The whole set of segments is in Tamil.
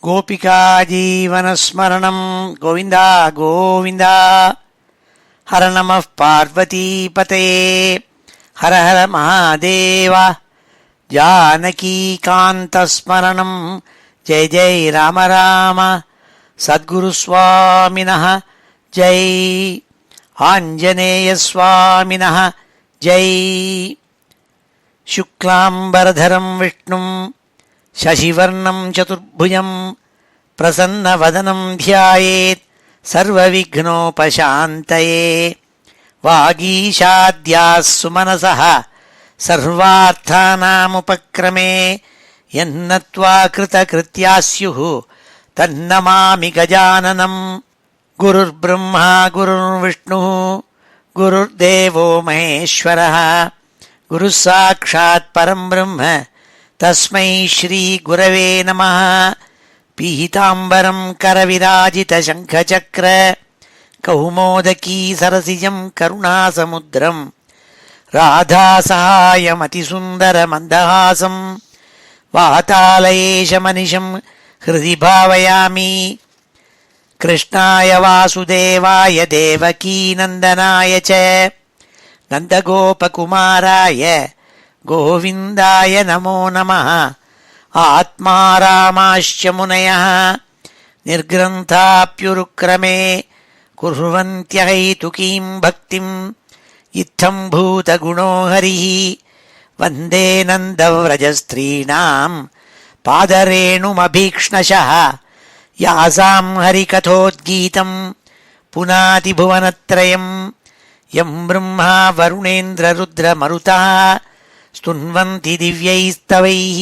गोपिका जीवनस्मरणं गोविन्द गोविन्द। हर नमः पार्वतीपतये हर हर महादेव। जानकीकान्तस्मरणं जय जय राम राम। सद्गुरुस्वामिनः जय, आञ्जनेयस्वामिनः जय। शुक्लाम्बरधरं विष्णुं शशिवर्णं चतुर्भुजं प्रसन्नवदनं ध्यायेत् सर्वविघ्नोपशान्तये। वागीशाद्याः सुमनसः सर्वार्थानामुपक्रमे यन्नत्वा कृतकृत्याः स्युः तन्नमामि गजाननं। गुरुर्ब्रह्मा गुरुर्विष्णुः गुरुर्देवो महेश्वरः गुरुः साक्षात् परं ब्रह्म तस्मै श्री गुरवे नमः। पीताम्बरं करविराजितशङ्खचक्र कौमोदकी सरसिजं करुणासमुद्रं राधासहायमतिसुन्दरमन्दहासं वातालयेशमनिशं हृदि भावयामि। कृष्णाय वासुदेवाय देवकीनन्दनाय च नन्दगोपकुमाराय गोविन्दाय नमो नमः। आत्मा रामाश्च मुनयः निर्ग्रन्थाप्युरुक्रमे कुर्वन्त्यहैतुकीं भक्तिं इत्थं भूतगुणो हरिः। वन्दे नन्दव्रजस्त्रीणां पादरेणुमभीक्ष्णशः यासां हरिकथोद्गीतं पुनातिभुवनत्रयं। यं ब्रह्मा वरुणेन्द्ररुद्रमरुतः स्तुन्वन्ति दिव्यैस्तवैः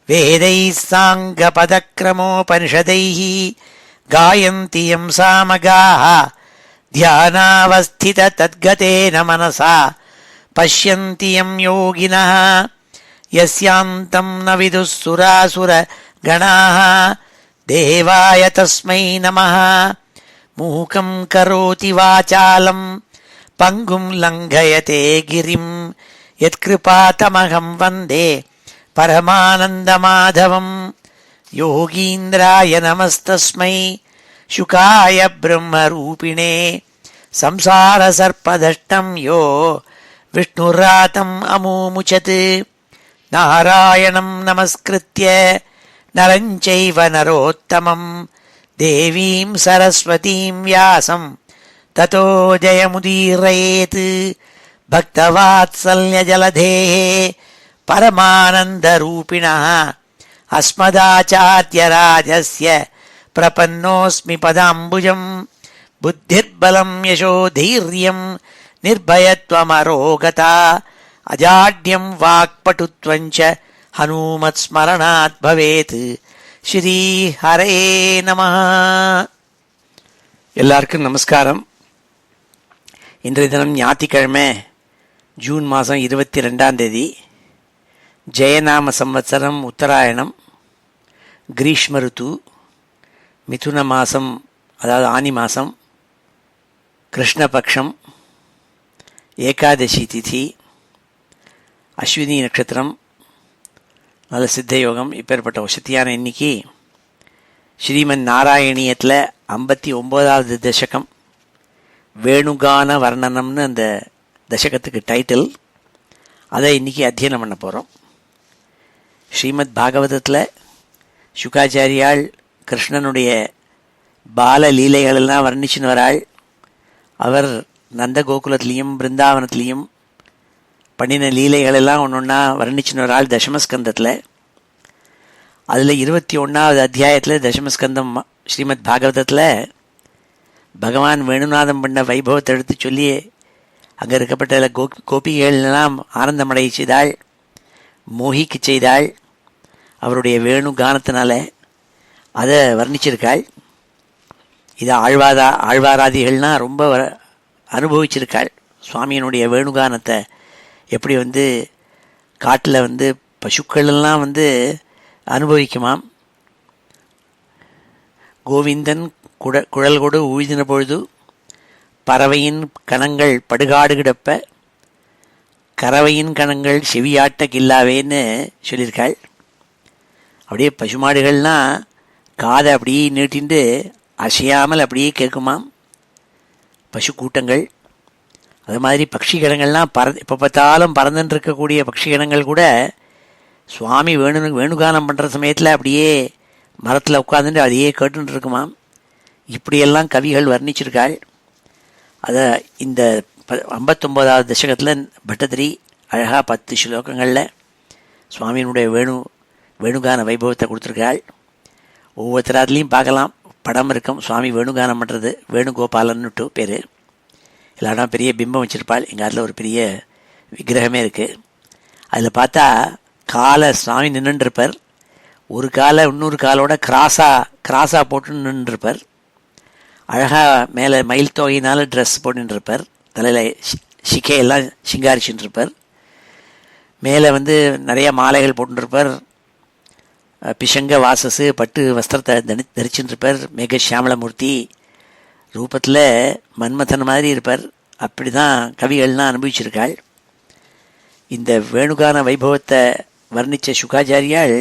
वेदैः साङ्गपदक्रमोपनिषदैः गायन्ति यं सामगाः। ध्यानावस्थिततद्गतेन मनसा पश्यन्ति यं योगिनः यस्यान्तं न विदुः सुरासुरगणाः। देवाय तस्मै नमः। मूकं करोति वाचालं पङ्गुं लङ्घयते गिरिं यत्कृपातमहं वन्दे परमानन्दमाधवं। योगीन्द्राय नमस्तस्मै शुकाय ब्रह्मरूपिणे संसारसर्पदष्टं यो विष्णुरातम् अमूमुचत्। नारायणं नमस्कृत्य नरं चैव नरोत्तमं देवीं सरस्वतीं व्यासं ततो जयमुदीरयेत्। भक्तवात्सल्यजलधेः परमानन्दरूपिणः अस्मदाचार्यराजस्य प्रपन्नोऽस्मि पदाम्बुजं। बुद्धिर्बलं यशोधैर्यं निर्भयत्वमरोगता अजाड्यं वाक्पटुत्वं च हनुमत्स्मरणात् भवेत्। ஸ்ரீ ஹரே நமஹ. எல்லாருக்கும் நமஸ்காரம். இன்றைய தினம் ஞாயிற்றுக்கிழமை ஜூன் மாதம் 22 ஜெயநாம சம்வத்சரம் உத்தராயணம் கிரீஷ்ம ருத்து மிதுன மாதம் அதாவது ஆனி மாதம் கிருஷ்ணபக்ஷம் ஏகாதசி திதி அஸ்வினி நட்சத்திரம் நல்ல சித்த யோகம். இப்பேற்பட்ட வசதியான இன்னைக்கு ஸ்ரீமன் நாராயணியத்தில் 59வது தசகம் வேணுகான வர்ணனம்னு அந்த தசகத்துக்கு டைட்டில். அதை இன்னைக்கு அத்தியனம் பண்ண போகிறோம். ஸ்ரீமத் பாகவதத்தில் சுகாச்சாரியால் கிருஷ்ணனுடைய பால லீலைகளெல்லாம் வர்ணிச்சுன்னு வராள். அவர் நந்த கோகுலத்திலையும் பிருந்தாவனத்திலையும் பண்ணின லீலைகளெல்லாம் ஒன்று ஒன்றா வர்ணிச்சுன்னு வராள் தசமஸ்கந்தத்தில். அதில் 21வது அத்தியாயத்தில் தசமஸ்கந்தம் ஸ்ரீமத் பாகவதத்தில் பகவான் வேணுநாதம் பண்ண வைபவத்தை எடுத்து சொல்லி அங்கே இருக்கப்பட்ட கோபிகைகளெல்லாம் ஆனந்தமடைய செய்தாள், மோகிக்கு செய்தாள். அவருடைய வேணு கானத்தினால அதை வர்ணிச்சிருக்காள். இதை ஆழ்வாராதிகள்னால் ரொம்ப அனுபவிச்சிருக்காள். சுவாமியினுடைய வேணுகானத்தை எப்படி காட்டில் பசுக்களெல்லாம் அனுபவிக்குமாம். கோவிந்தன் குழல் கொடு ஊழ்தின பொழுது பறவையின் கணங்கள் படுகாடு கிடப்ப கறவையின் கணங்கள் செவியாட்ட கில்லாவேன்னு சொல்லியிருக்காள். அப்படியே பசுமாடுகள்னால் காதை அப்படியே நீட்டிண்டு அசையாமல் அப்படியே கேட்குமாம் பசு கூட்டங்கள். அது மாதிரி பட்சி கணங்கள்லாம் எப்போ பார்த்தாலும் பறந்துட்டு இருக்கக்கூடிய பட்சி கணங்கள் கூட சுவாமி வேணுகானம் பண்ணுற சமயத்தில் அப்படியே மரத்தில் உட்காந்துட்டு அதையே கேட்டுட்டு இருக்குமாம். இப்படியெல்லாம் கவிகள் வர்ணிச்சிருக்காள். அதை இந்த 59வது தசகத்தில் பட்டதிரி அழகாக 10 ஸ்லோகங்களில் சுவாமியினுடைய வேணுகான வைபவத்தை கொடுத்துருக்காள். ஒவ்வொருத்தராத்துலேயும் பார்க்கலாம், படம் இருக்கும், சுவாமி வேணுகானம் பண்ணுறது, வேணுகோபாலன்னுட்டு பேர். இல்லைனா பெரிய பிம்பம் வச்சுருப்பாள். எங்கள் அதில் ஒரு பெரிய விக்கிரகமே இருக்குது. அதில் பார்த்தா காலை சுவாமி நின்றுருப்பார், ஒரு காலை இன்னொரு காலோட கிராஸாக போட்டு நின்றுருப்பார். அழகாக மேலே மயில் தொகையினால் ட்ரெஸ் போட்டுருப்பார், தலையில் சிக்கையெல்லாம் சிங்காரிச்சுட்டு இருப்பார். மேலே நிறைய மாலைகள் போட்டுருப்பார், பிஷங்க வாசஸு பட்டு வஸ்திரத்தை தரிச்சுட்டு இருப்பார். மேக சியாமலமூர்த்தி ரூபத்தில் மன்மதன் மாதிரி இருப்பார். அப்படி தான் கவிகள்லாம் அனுபவிச்சிருக்காள். இந்த வேணுகான வைபவத்தை வர்ணித்த சுகாச்சாரியால்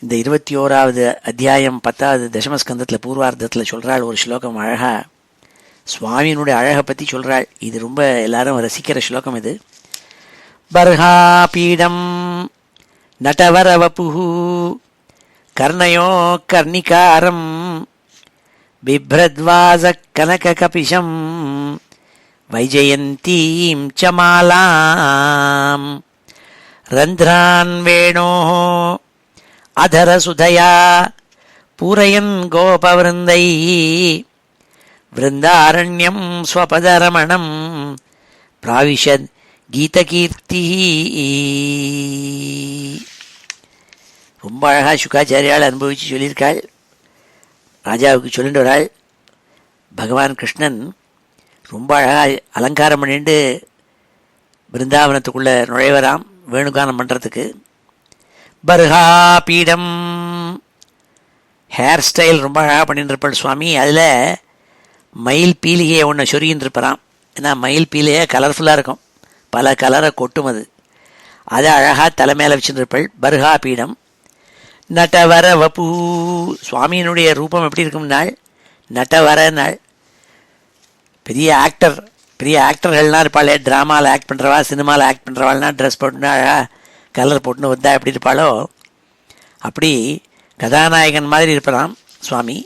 இந்த 21வது அத்தியாயம் 10வது தசமஸ்கந்தத்தில் பூர்வார்த்தத்தில் சொல்கிறாள். ஒரு ஸ்லோகம் அழகா சுவாமியினுடைய அழகை பற்றி சொல்கிறாள். இது ரொம்ப எல்லாரும் ரசிக்கிற ஸ்லோகம். இது பர்ஹாபீடம் நடவரவபுஹு கர்ணயோ கர்ணிகாரம் பிப்ரத்வாச கனக கபிஷம் வைஜயந்தீம் சமாலாம் ரந்த்ரான் வேணோ அதரசுதயா பூரயன் கோபவருந்தை விருந்தாரண்யம் ஸ்வபதரமணம் பிராவிஷத் கீதகீர்த்தி. ரொம்ப அழகாக சுகாச்சாரியால் அனுபவித்து சொல்லியிருக்காள். ராஜாவுக்கு சொல்லிட்டு வராள். பகவான் கிருஷ்ணன் ரொம்ப அழகாக அலங்காரம் பண்ணிட்டு பிருந்தாவனத்துக்குள்ளே நுழைவராம் வேணுகானம் பண்ணுறதுக்கு. பர்ஹா பீடம் ஹேர் ஸ்டைல் ரொம்ப அழகாக பண்ணிட்டு இருப்பாள் சுவாமி. அதில் மயில் பீலிகையை ஒன்று சொருகின்னு இருப்பாராம். ஏன்னா மயில் பீலிகை கலர்ஃபுல்லாக இருக்கும், பல கலரை கொட்டும். அதை அழகாக தலை மேலே வச்சுருப்பாள். பர்ஹா பீடம் நட்டவர வபு. சுவாமியினுடைய ரூபம் எப்படி இருக்கும்னாள், நட்டவர நாள். பெரிய ஆக்டர்கள்லாம் இருப்பாளே, ட்ராமாவில் ஆக்ட் பண்ணுறவா, சினிமாவில் ஆக்ட் பண்ணுறவாள்னா ட்ரெஸ் போட்டுன்னா அழகாக கலர் போட்டுன்னு வந்தா எப்படி இருப்பாளோ அப்படி கதாநாயகன் மாதிரி இருப்பாராம் சுவாமி.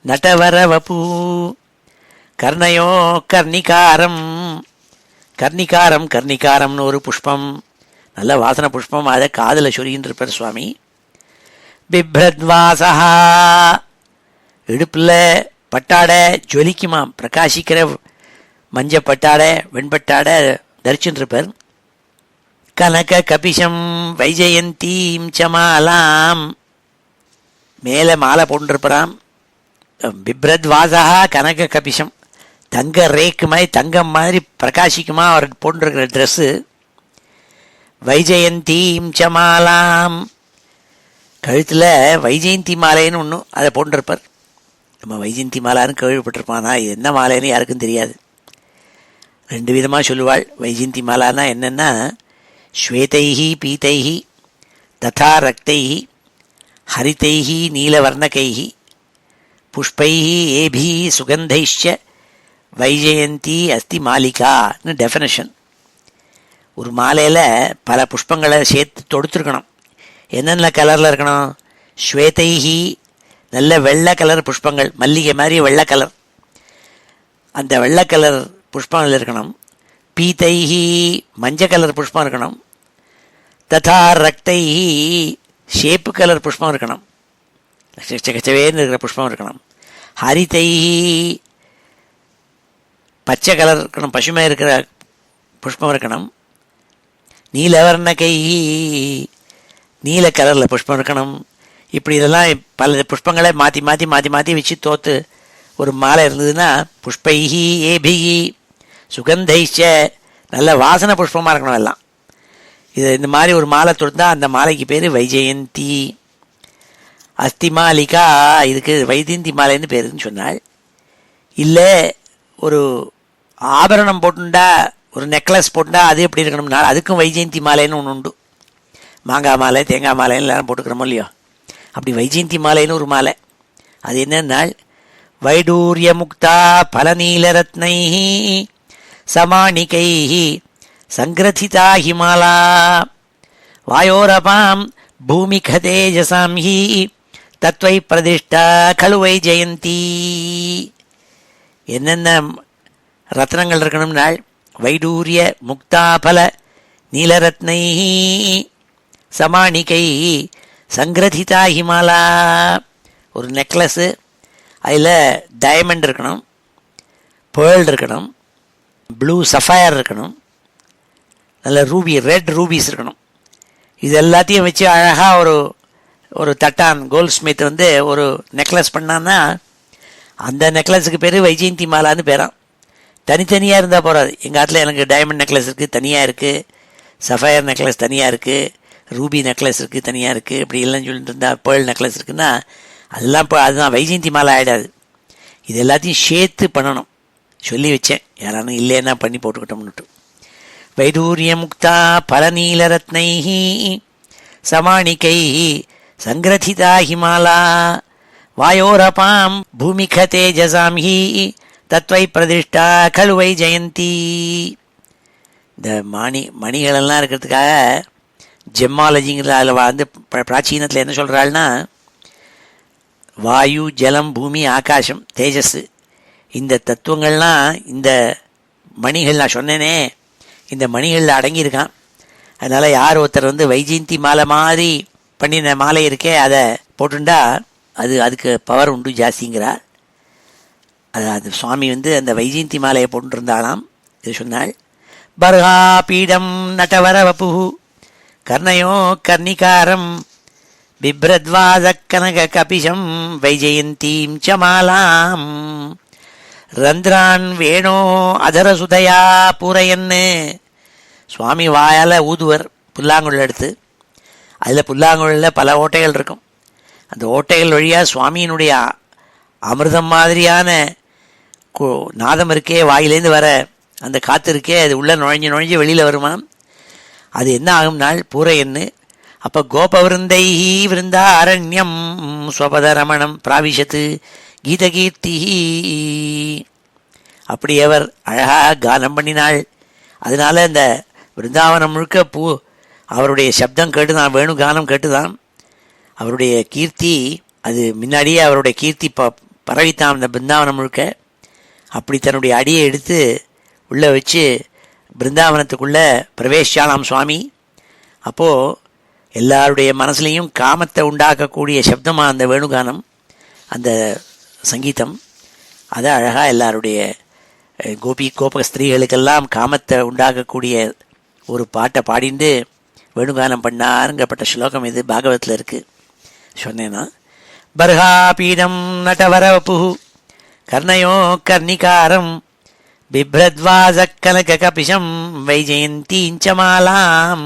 நட்டவர வபு கர்ணயோ கர்ணிகாரம். கர்ணிகாரம்னு ஒரு புஷ்பம், நல்ல வாசனை புஷ்பம், அதை காதில் சொருகின்னு இருப்பார் சுவாமி. பிப்ரத்வாசா இடுப்பில் பட்டாடை ஜொலிக்குமாம், பிரகாசிக்கிற மஞ்ச பட்டாடை வெண்பட்டாடை தரிச்சுட்டு இருப்பார். கனக கபிஷம் வைஜயந்தீம் சமாலாம். மேலே மாலை போட்டுருப்பாராம். பிப்ரத்வாசா கனக கபிஷம், தங்க ரேக்கு மாதிரி தங்கம் மாதிரி பிரகாசிக்குமா அவர் போட்டுருக்கிற ட்ரெஸ்ஸு. வைஜயந்தீம் சமாலாம், கழுத்தில் வைஜெயந்தி மாலைன்னு ஒன்று அதை போட்டுருப்பார். நம்ம வைஜெயந்தி மாலான்னு கேள்விப்பட்டிருப்பானா, என்ன மாலைன்னு யாருக்கும் தெரியாது. 2 விதமாக சொல்லுவாள். வைஜெயந்தி மாலானா என்னென்னா, ஸ்வேதைஹி பீதைஹி ததா ரக்தைஹி ஹரிதைஹி நீலவர்ணகைஹி புஷ்பைஹி ஏபி சுகந்தைஷ்ச வைஜெயந்தி அஸ்தி மாலிகான்னு டெஃபினேஷன். ஒரு மாலையில் பல புஷ்பங்களை சேர்த்து தொடுத்துருக்கணும். என்னென்ன கலரில் இருக்கணும், ஸ்வேதைஹி நல்ல வெள்ளை கலர் புஷ்பங்கள், மல்லிகை மாதிரி வெள்ளை கலர், அந்த வெள்ளை கலர் புஷ்பங்கள் இருக்கணும். பீதைஹி மஞ்சள் கலர் புஷ்பம் இருக்கணும். ததா ரக்தைஹி ஷேப்பு கலர் புஷ்பம் இருக்கணும், சச்சவேன்னு இருக்கிற புஷ்பம் இருக்கணும். ஹரிதைஹி பச்சை கலர் இருக்கணும், பசுமை இருக்கிற புஷ்பம் இருக்கணும். நீலவர்ணகைஹி நீல கலரில் புஷ்பம் இருக்கணும். இப்படி இதெல்லாம் பல புஷ்பங்களை மாற்றி மாற்றி மாற்றி மாற்றி வச்சு தோற்று ஒரு மாலை இருந்ததுன்னா, புஷ்பைஹி ஏபிஹி சுகந்தைச்ச நல்ல வாசனை புஷ்பமாக இருக்கணும் எல்லாம். இது இந்த மாதிரி ஒரு மாலை தொடுத்தா அந்த மாலைக்கு பேர் வைஜெயந்தி. அஸ்தி மாலிகா, இதுக்கு வைஜெயந்தி மாலைன்னு பேருன்னு சொன்னாள். இல்லை ஒரு ஆபரணம் போட்டுண்டா, ஒரு நெக்லஸ் போட்டுண்டா அது எப்படி இருக்கணும்னா அதுக்கும் வைஜெயந்தி மாலைன்னு ஒன்று உண்டு. மாங்காய் மாலை தேங்காய் மாலைன்னு எல்லாரும் போட்டுக்கிறோமோ இல்லையோ, அப்படி வைஜெயந்தி மாலைன்னு ஒரு மாலை. அது என்னன்னால் வைடூரிய முக்தா பலநீலரத்னை சமாணிகை சங்கிரதிதா ஹிமாலா வாயோரபாம் பூமிகதேஜசாம் ஹி தத்வை பிரதிஷ்டா கழுவை ஜெயந்தி. என்னென்ன ரத்னங்கள் இருக்கணும்னால் வைடூரிய முக்தாபல நீலரத்னை சமாணிகை சங்கிரதிதா ஹிமாலா. ஒரு நெக்லஸ்ஸு, அதில் டைமண்ட் இருக்கணும், பேர்ல் இருக்கணும், ப்ளூ சஃபயர் இருக்கணும், நல்ல ரூபி ரெட் ரூபீஸ் இருக்கணும். இது எல்லாத்தையும் வச்சு அழகாக ஒரு தட்டான் கோல்ட் ஸ்மித் ஒரு நெக்லஸ் பண்ணான்னா அந்த நெக்லஸுக்கு பேர் வைஜெயந்தி மாலான்னு பேரான். தனித்தனியாக இருந்தால் போகாது. எங்கள் ஆற்றுல எனக்கு டைமண்ட் நெக்லஸ் இருக்குது, தனியாக இருக்குது, சஃபயர் நெக்லஸ் தனியாக இருக்குது, ரூபி நெக்லஸ் இருக்குது தனியாக இருக்குது, இப்படி இல்லைன்னு சொல்லிட்டு இருந்தால் பேர்ல் நெக்லஸ் இருக்குன்னா அதெல்லாம் இப்போ அதுதான் வைஜெயந்தி மாலை ஆகிடாது. இது எல்லாத்தையும் சேர்த்து பண்ணணும். சொல்லி வச்சேன், யாரானும் இல்லைன்னா பண்ணி போட்டுக்கிட்டோம்னுட்டு. வைடூரிய முக்தா பலநீலரத்னை சமாணிகை சங்கிரதிதா ஹிமாலா வாயோரபாம் பூமிக தேஜசாம் ஹி தத்வை பிரதிஷ்டா கழுவை ஜெயந்தி. இந்த மணிகளெல்லாம் இருக்கிறதுக்காக ஜெம்மாலஜிங்கிற அதில் பிராச்சீனத்தில் என்ன சொல்கிறாள்னா, வாயு ஜலம் பூமி ஆகாசம் தேஜஸ் இந்த தத்துவங்கள்லாம் இந்த மணிகள் நான் சொன்னேனே இந்த மணிகளில் அடங்கியிருக்கான். அதனால் யார் ஒருத்தர் வைஜெயந்தி மாலை மாதிரி பண்ணின மாலை இருக்கே அதை போட்டுண்டா அதுக்கு பவர் உண்டு ஜாஸ்திங்கிறார். அது சுவாமி அந்த வைஜெயந்தி மாலையை போட்டுருந்தாலாம். இது சொன்னாள். பர்ஹா பீடம் நட்டவர வபு கர்ணயோ கர்ணிகாரம் பிப்ரத்வாத கனக கபிஷம் வைஜெயந்தீம் ச மாலாம் ரந்திரான் வேணோ அதரசுதையா பூரையன்னு. சுவாமி வாயால் ஊதுவர் புல்லாங்குழல் எடுத்து. அதில் புல்லாங்குழலில் பல ஓட்டைகள் இருக்கும். அந்த ஓட்டைகள் வழியாக சுவாமியினுடைய அமிர்தம் மாதிரியான நாதம் இருக்கே, வாயிலேருந்து வர அந்த காற்று இருக்கே, அது உள்ளே நுழைஞ்சு வெளியில் வருமாம். அது என்ன ஆகும்னால் பூரையன்னு. அப்போ கோபவிருந்தை விருந்தா அரண்யம் ஸ்வபத ரமணம் பிராவிஷத்து கீதகீர்த்தி. அப்படி அவர் அழகாக கானம் பண்ணினாள். அதனால இந்த விருந்தாவனம் முழுக்க அவருடைய சப்தம் கேட்டு தான், வேணு கானம் கேட்டுதான் அவருடைய கீர்த்தி. அது முன்னாடியே அவருடைய கீர்த்தி பரவித்தான் இந்த பிருந்தாவனம் முழுக்க. அப்படி தன்னுடைய அடியை எடுத்து உள்ளே வச்சு பிருந்தாவனத்துக்குள்ளே பிரவேசிச்சாலாம் சுவாமி. அப்போது எல்லாருடைய மனசுலேயும் காமத்தை உண்டாக்கக்கூடிய சப்தமாக அந்த வேணுகானம், அந்த சங்கீதம், அதை அழகாக எல்லாருடைய கோபக ஸ்திரீகளுக்கெல்லாம் காமத்தை உண்டாக்கக்கூடிய ஒரு பாட்டை பாடிண்டு வேணுகானம் பண்ணாருங்கப்பட்ட ஸ்லோகம் இது பாகவத்தில் இருக்குது. சொன்னேன்னா பர்ஹா பீடம் நட்டவரபு கர்ணயோ கர்ணிகாரம் பிப்ரத்வாச கனக கபிஷம் வைஜெயந்தீஞ்ச மாலாம்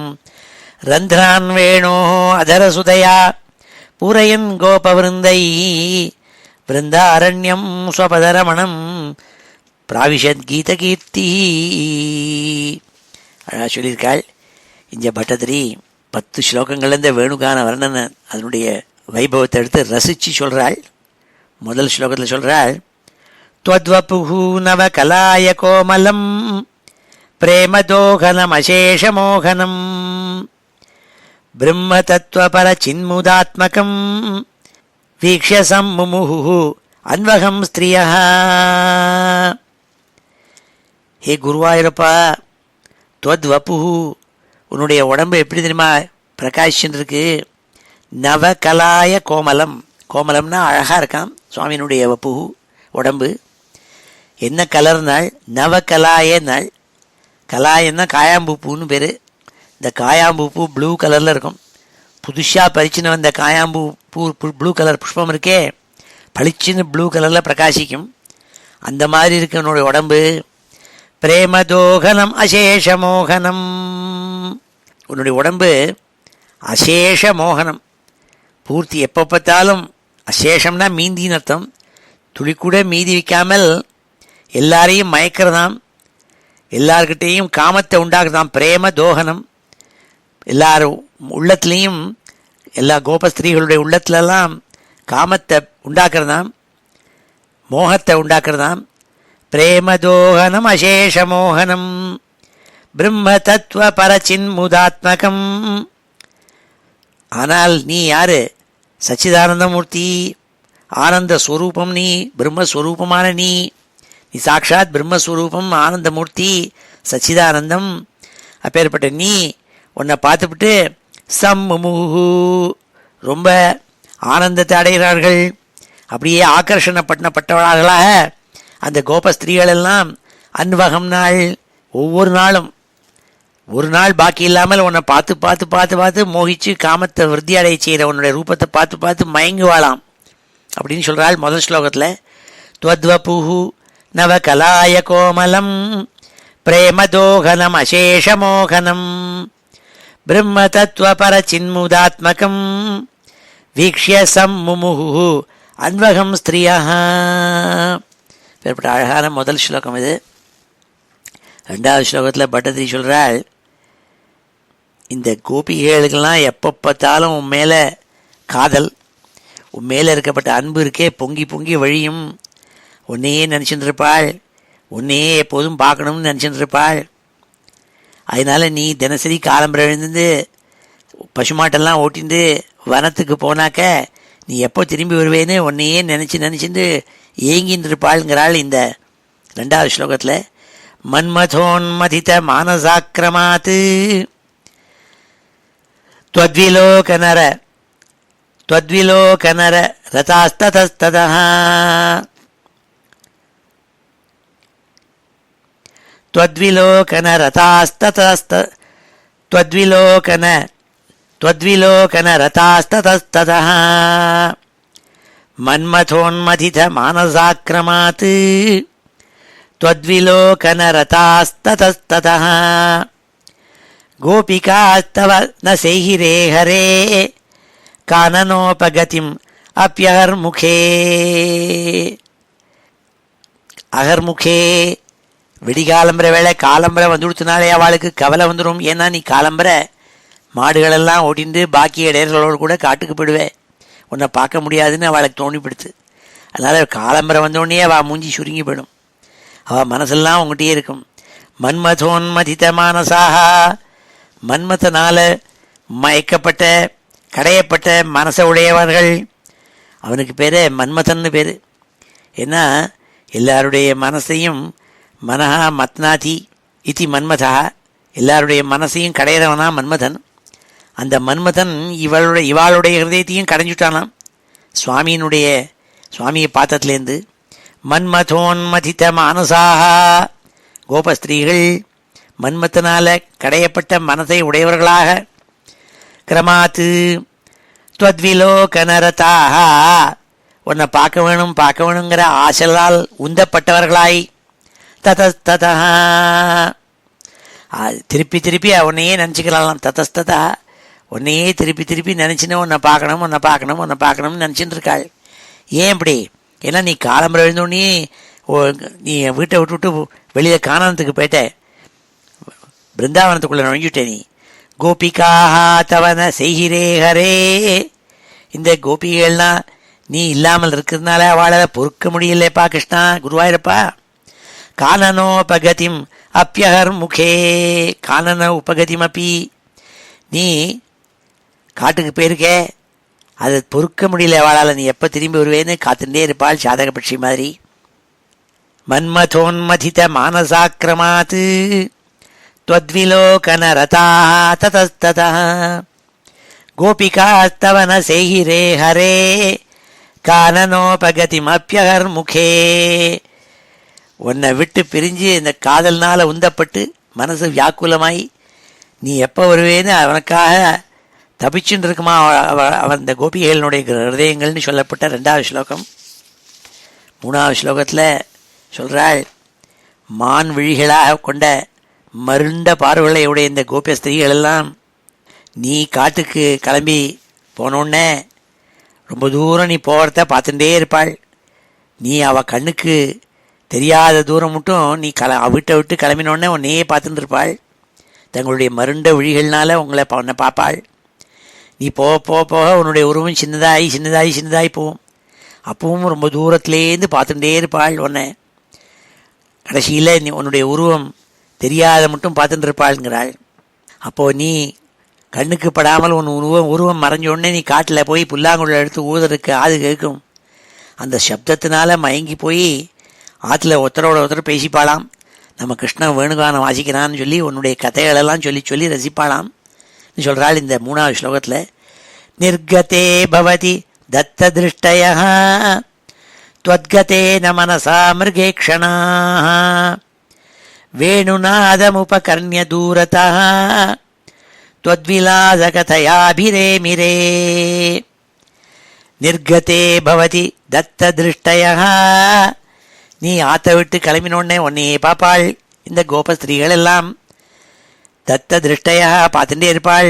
ரந்திரான் வேணோ அதரசுதையா பூரையன் கோபவிருந்தை பிருந்தாரண்யம் ஸ்வபதரமணம் பிராவிஷத் கீதகீர்த்தி. அழகா சொல்லியிருக்காள். இந்த பட்டத்திரி 10 ஸ்லோகங்கள்லேருந்து வேணுகான வர்ணனை அதனுடைய வைபவத்தை எடுத்து ரசித்து சொல்கிறாள். முதல் ஸ்லோகத்தில் சொல்கிறாள், त्वद्वपुः नव कलाय कोमलं प्रेमदोहनमशेषमोहनं ब्रह्मतत्त्वपरचिन्मुदात्मकं वीक्ष्य सम्मुमुहुः अन्वहं स्त्रियः. हे குருவாயூரப்பா, त्वद्वपुः உன்னுடைய உடம்பு எப்படி தெரியுமா பிரகாஷன் இருக்கு. நவகலாய கோமலம், கோமலம்னா அழகாக இருக்கான் சுவாமியினுடைய வப்பு உடம்பு. என்ன கலர்னால் நவகலாய நாள். கலாயன்னா காயாம்பூ பூன்னு பேர். இந்த காயாம்பூ பூ ப்ளூ கலரில் இருக்கும். புதுசாக பறிச்சுன்னு வந்த காயாம்பூ பூ ப்ளூ கலர் புஷ்பம் இருக்கே, பளிச்சுன்னு ப்ளூ கலரில் பிரகாசிக்கும். அந்த மாதிரி இருக்கு என்னுடைய உடம்பு. பிரேமதோகனம் அசேஷ மோகனம். உன்னுடைய உடம்பு அசேஷ மோகனம், பூர்த்தி. எப்போ பார்த்தாலும் அசேஷம்னா மீந்தின்னு அர்த்தம். துளி கூட மீதி வைக்காமல் எல்லாரையும் மயக்கிறதாம், எல்லார்கிட்டையும் காமத்தை உண்டாக்குதான். பிரேம தோகனம், எல்லாரும் உள்ளத்துலேயும், எல்லா கோபஸ்திரீகளுடைய உள்ளத்துலலாம் காமத்தை உண்டாக்குறதாம், மோகத்தை உண்டாக்குறதாம். பிரேமதோகனம் அசேஷ மோகனம் பிரம்ம தத்துவ பரச்சின்முதாத்மகம். ஆனால் நீ யாரு? சச்சிதானந்தமூர்த்தி, ஆனந்த ஸ்வரூபம். நீ பிரம்மஸ்வரூபமான நீ சாட்சாத் பிரம்மஸ்வரூபம், ஆனந்தமூர்த்தி, சச்சிதானந்தம். அப்பேற்பட்ட நீ உன்னை பார்த்துவிட்டு சம்முமுகு ரொம்ப ஆனந்தத்தை அடைகிறார்கள். அப்படியே ஆக்கர்ஷணப்பட்டவர்களாக அந்த கோபஸ்திரீகள் எல்லாம் அன்வகம் நாள், ஒவ்வொரு நாளும் ஒரு நாள் பாக்கி இல்லாமல் உன்னை பார்த்து பார்த்து பார்த்து பார்த்து மோகிச்சு காமத்தை விருத்தி அடைய செய்கிற உன்னுடைய ரூபத்தை பார்த்து பார்த்து மயங்குவாளாம் அப்படின்னு சொல்கிறாள் முதல் ஸ்லோகத்தில். துவத்வபுஹு நவ கலாய கோமலம் பிரேமதோகனம் அசேஷமோகனம் பிரம்ம தத்துவ பரச்சின்முதாத்மகம் வீக்ஷ்ய சம்முமுஹு அன்வகம் ஸ்திரியா. ஏற்பட்ட அழகான முதல் ஸ்லோகம் இது. ரெண்டாவது ஸ்லோகத்தில் பட்டதிரி சொல்கிறாள், இந்த கோபிகைகளுக்கெல்லாம் எப்போ பார்த்தாலும் உன் மேலே காதல், உன் மேலே இருக்கப்பட்ட அன்பு இருக்கே பொங்கி பொங்கி வழியும். உன்னையே நினச்சிட்டு இருப்பாள், உன்னையே எப்போதும் பார்க்கணும்னு நினச்சிட்டு இருப்பாள். அதனால் நீ தினசரி காலம்பரை எழுந்து பசுமாட்டெல்லாம் ஓட்டிட்டு வனத்துக்கு போனாக்க நீ எப்போ திரும்பி வருவேன்னு உன்னையே நினச்சிட்டு ஏங்கின்னு இருப்பாளுங்கிறாள் இந்த ரெண்டாவது ஸ்லோகத்தில். மன்மதோன்மதித மானசாக்கிரமாத் த்வத்விலோகநர ரதாஸ்ததஸ்ததஹ த்வத்விலோகநரதாஸ்ததஸ்ததஹ மன்மதோன்மதித மானசாக்கிரமாத் த்வத்விலோகநரதாஸ்ததஸ்ததஹ கோபிகாஸ்தவ ந செய்ஹிரே ஹரே கானனோபகதிம் அப்யஹர்முகே. அகர்முகே விடிகாலம்பரை வேலை காலம்பரை வந்து கொடுத்தனாலே அவளுக்கு கவலை வந்துடும். ஏன்னா நீ காலம்பரை மாடுகளெல்லாம் ஓட்டிட்டு பாக்கி இடையர்களோடு கூட காட்டுக்கு போயிடுவேன், உன்னை பார்க்க முடியாதுன்னு அவளுக்கு தோணிப்படுத்து. அதனால் காலம்பரை வந்தோடனே அவள் மூஞ்சி சுருங்கி போயிடும், அவள் மனசெல்லாம் உங்கள்கிட்டயே இருக்கும். மன்மதோன்மதித மானசாக மன்மதனால் மயக்கப்பட்ட கடையப்பட்ட மனசை உடையவர்கள், அவனுக்கு பேர் மன்மதன்னு பேர். ஏன்னா எல்லாருடைய மனசையும் மனஹா மத்னாதி இதி மன்மதா, எல்லாருடைய மனசையும் கடையிறவனா மன்மதன். அந்த மன்மதன் இவாளுடைய ஹிருதயத்தையும் கடைஞ்சுட்டானாம் சுவாமியை பார்த்ததுலேருந்து. மன்மதோன்மதித மானசாக கோபஸ்திரீகள் மன்மதனால் கடையப்பட்ட மனதை உடையவர்களாக கிரமாத்து த்வத்விலோகநரதாக உன்னை பார்க்க வேணுங்கிற ஆசலால் உந்தப்பட்டவர்களாய் ததஸ்ததஹ திருப்பி உன்னையே நினச்சிக்கலாம். ததஸ்ததா உன்னையே திருப்பி நினச்சின்னு உன்னை பார்க்கணும்னு நினச்சிட்டு இருக்காள். ஏன் இப்படி? ஏன்னா நீ காலம்பரை எழுந்தோடனே நீ வீட்டை விட்டு வெளியில் காணனத்துக்கு போயிட்ட, பிருந்தாவனத்துக்குள்ளே நுழைஞ்சுட்டே. நீ கோபிகாஹ தவன செய்ஹிரே ஹரே, இந்த கோபிகள்லாம் நீ இல்லாமல் இருக்கிறதுனால அவளை பொறுக்க முடியலப்பா கிருஷ்ணா, குருவாயிரப்பா. கானனோபகதிம் அப்யஹர் முகே கானன உபகதிம் அப்பி, நீ காட்டுக்கு போயிருக்கே அதை பொறுக்க முடியல அவளால், நீ எப்போ திரும்பி வருவேன்னு காத்துட்டே இருப்பாள் சாதக பட்சி மாதிரி. மன்மதோன்மதித மானசாக்கிரமாத் த்வத்விலோகநரதாः ததஸ்ததः கோபிகாஸ்தவன செய்ஹிரே ஹரே கானனோபகதிம் அப்யஹர் முகே. உன்னை விட்டு பிரிஞ்சு இந்த காதல்னால் உந்தப்பட்டு மனசு வியாக்குலமாய் நீ எப்போ வருவேன்னு அவனுக்காக தபிச்சுட்டு இருக்குமா அவன் இந்த கோபிகைகளினுடைய ஹிருதயங்கள்னு சொல்லப்பட்ட ரெண்டாவது ஸ்லோகம். மூணாவது ஸ்லோகத்தில் சொல்கிறாள், மான் விழிகளாக கொண்ட மருண்ட பார்வைகளை உடைய இந்த கோபிய ஸ்திரீகளெல்லாம் நீ காட்டுக்கு கிளம்பி போனோடனே ரொம்ப தூரம் நீ போகிறத பார்த்துட்டே இருப்பாள். நீ அவள் கண்ணுக்கு தெரியாத தூரம் மட்டும் நீ வீட்டை விட்டு கிளம்பினோடனே உன்னையே பார்த்துட்டு இருப்பாள். தங்களுடைய மருண்ட விழிகள்னால உன்னை பார்ப்பாள். நீ போக போக போக உன்னுடைய உருவம் சின்னதாகி சின்னதாகி சின்னதாகி போகும். அப்பவும் ரொம்ப தூரத்துலேருந்து பார்த்துட்டே இருப்பாள் உன்னை. கடைசியில் நீ உன்னுடைய உருவம் தெரியாத மட்டும் பார்த்துட்டு இருப்பாளுங்கிறாள். அப்போது நீ கண்ணுக்கு படாமல் உன் உருவம் மறைஞ்ச உடனே நீ காட்டில் போய் புல்லாங்குழல் எடுத்து ஊதுறதுக்கு ஆது கேட்கும். அந்த சப்தத்தினால மயங்கி போய் ஆற்றுல ஒருத்தரோட ஒருத்தர் பேசிப்பாளாம். நம்ம கிருஷ்ணன் வேணுகானம் வாசிக்கிறான்னு சொல்லி உன்னுடைய கதைகளெல்லாம் சொல்லி சொல்லி ரசிப்பாளாம் சொல்கிறாள் இந்த 3வது ஸ்லோகத்தில். நிர்கதே பவதி தத்த திருஷ்டயः त्वद्गतेन मनसा मृगेक्षणाः वेणुनादमुपकर्ण्य दूरतः त्वद्विलासकथयाभिरेमिरे. நிர்கதே பவதி தத்த திருஷ்டயः, நீ ஆத்த விட்டு கிளம்பினோடனே உன்னையே பாப்பாள் இந்த கோபஸ்திரீகள் எல்லாம். தத்த திருஷ்டயா பார்த்துட்டே இருப்பாள்.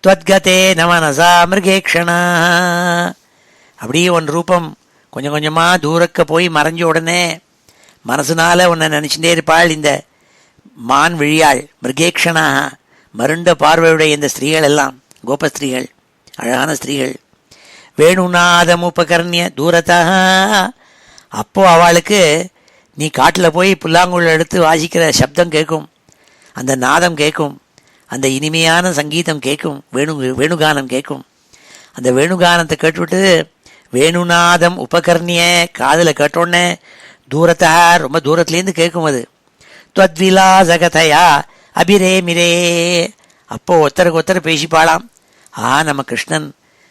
துவத்கதே நமனசா மிருகேக்ஷணா, அப்படியே உன் ரூபம் கொஞ்சம் கொஞ்சமாக தூரக்க போய் மறைஞ்ச உடனே மனசுனால உன்னை நினச்சிட்டே இருப்பாள் இந்த மான் விழியாள். மிருகேக்ஷணா, மருண்ட பார்வையுடைய இந்த ஸ்திரீகள் எல்லாம் கோபஸ்திரீகள், அழகான ஸ்திரீகள். வேணுநாதம் உபகர்ணிய தூரத்தா, அப்போ அவளுக்கு நீ காட்டில் போய் புல்லாங்குழல் எடுத்து வாசிக்கிற சப்தம் கேட்கும், அந்த நாதம் கேட்கும், அந்த இனிமையான சங்கீதம் கேட்கும், வேணுகானம் கேட்கும். அந்த வேணுகானத்தை கேட்டுவிட்டு வேணுநாதம் உபகர்ணிய காதில் கேட்டோடனே தூரத்தா ரொம்ப தூரத்துலேருந்து கேட்கும் அது. துவத்விலாசகதையா அபிரேமிரே, அப்போ ஒருத்தருக்கு ஒருத்தர் பேசிப்பாளாம். நம்ம கிருஷ்ணன்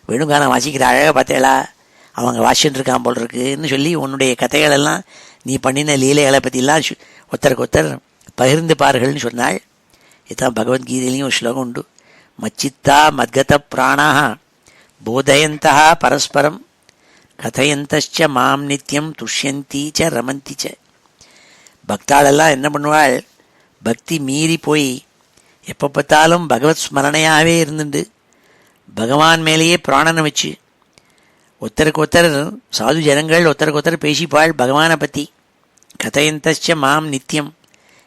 வேணுகானம் வாசிக்கிற அழகாக பார்த்தேளா, அவங்க வாசிச்சுட்டு இருக்கான் போல் இருக்குன்னு சொல்லி உன்னுடைய கதைகளெல்லாம் நீ பண்ணின லீலைகளை பற்றிலாம் ஒருத்தருக்கு ஒருத்தர் பகிர்ந்துப்பார்கள்னு சொன்னாள். இதுதான் பகவத்கீதையிலையும் ஒரு ஸ்லோகம் உண்டு. மச்சித்தா மத்கத பிராணாக போதயந்தா பரஸ்பரம் கதையந்தச்ச மாம் நித்தியம் துஷ்யந்தி ச ரமந்தி ச. பக்தாளெல்லாம் என்ன பண்ணுவாள், பக்தி மீறி போய் எப்போ பார்த்தாலும் பகவத் ஸ்மரணையாகவே இருந்துண்டு பகவான் மேலேயே பிராணனை வச்சு ஒருத்தருக்கு ஒருத்தர் சாது ஜனங்கள் ஒருத்தருக்கு ஒருத்தர் பேசிப்பாள் பகவானை பற்றி. கதையந்தச்ச மாம் நித்தியம்,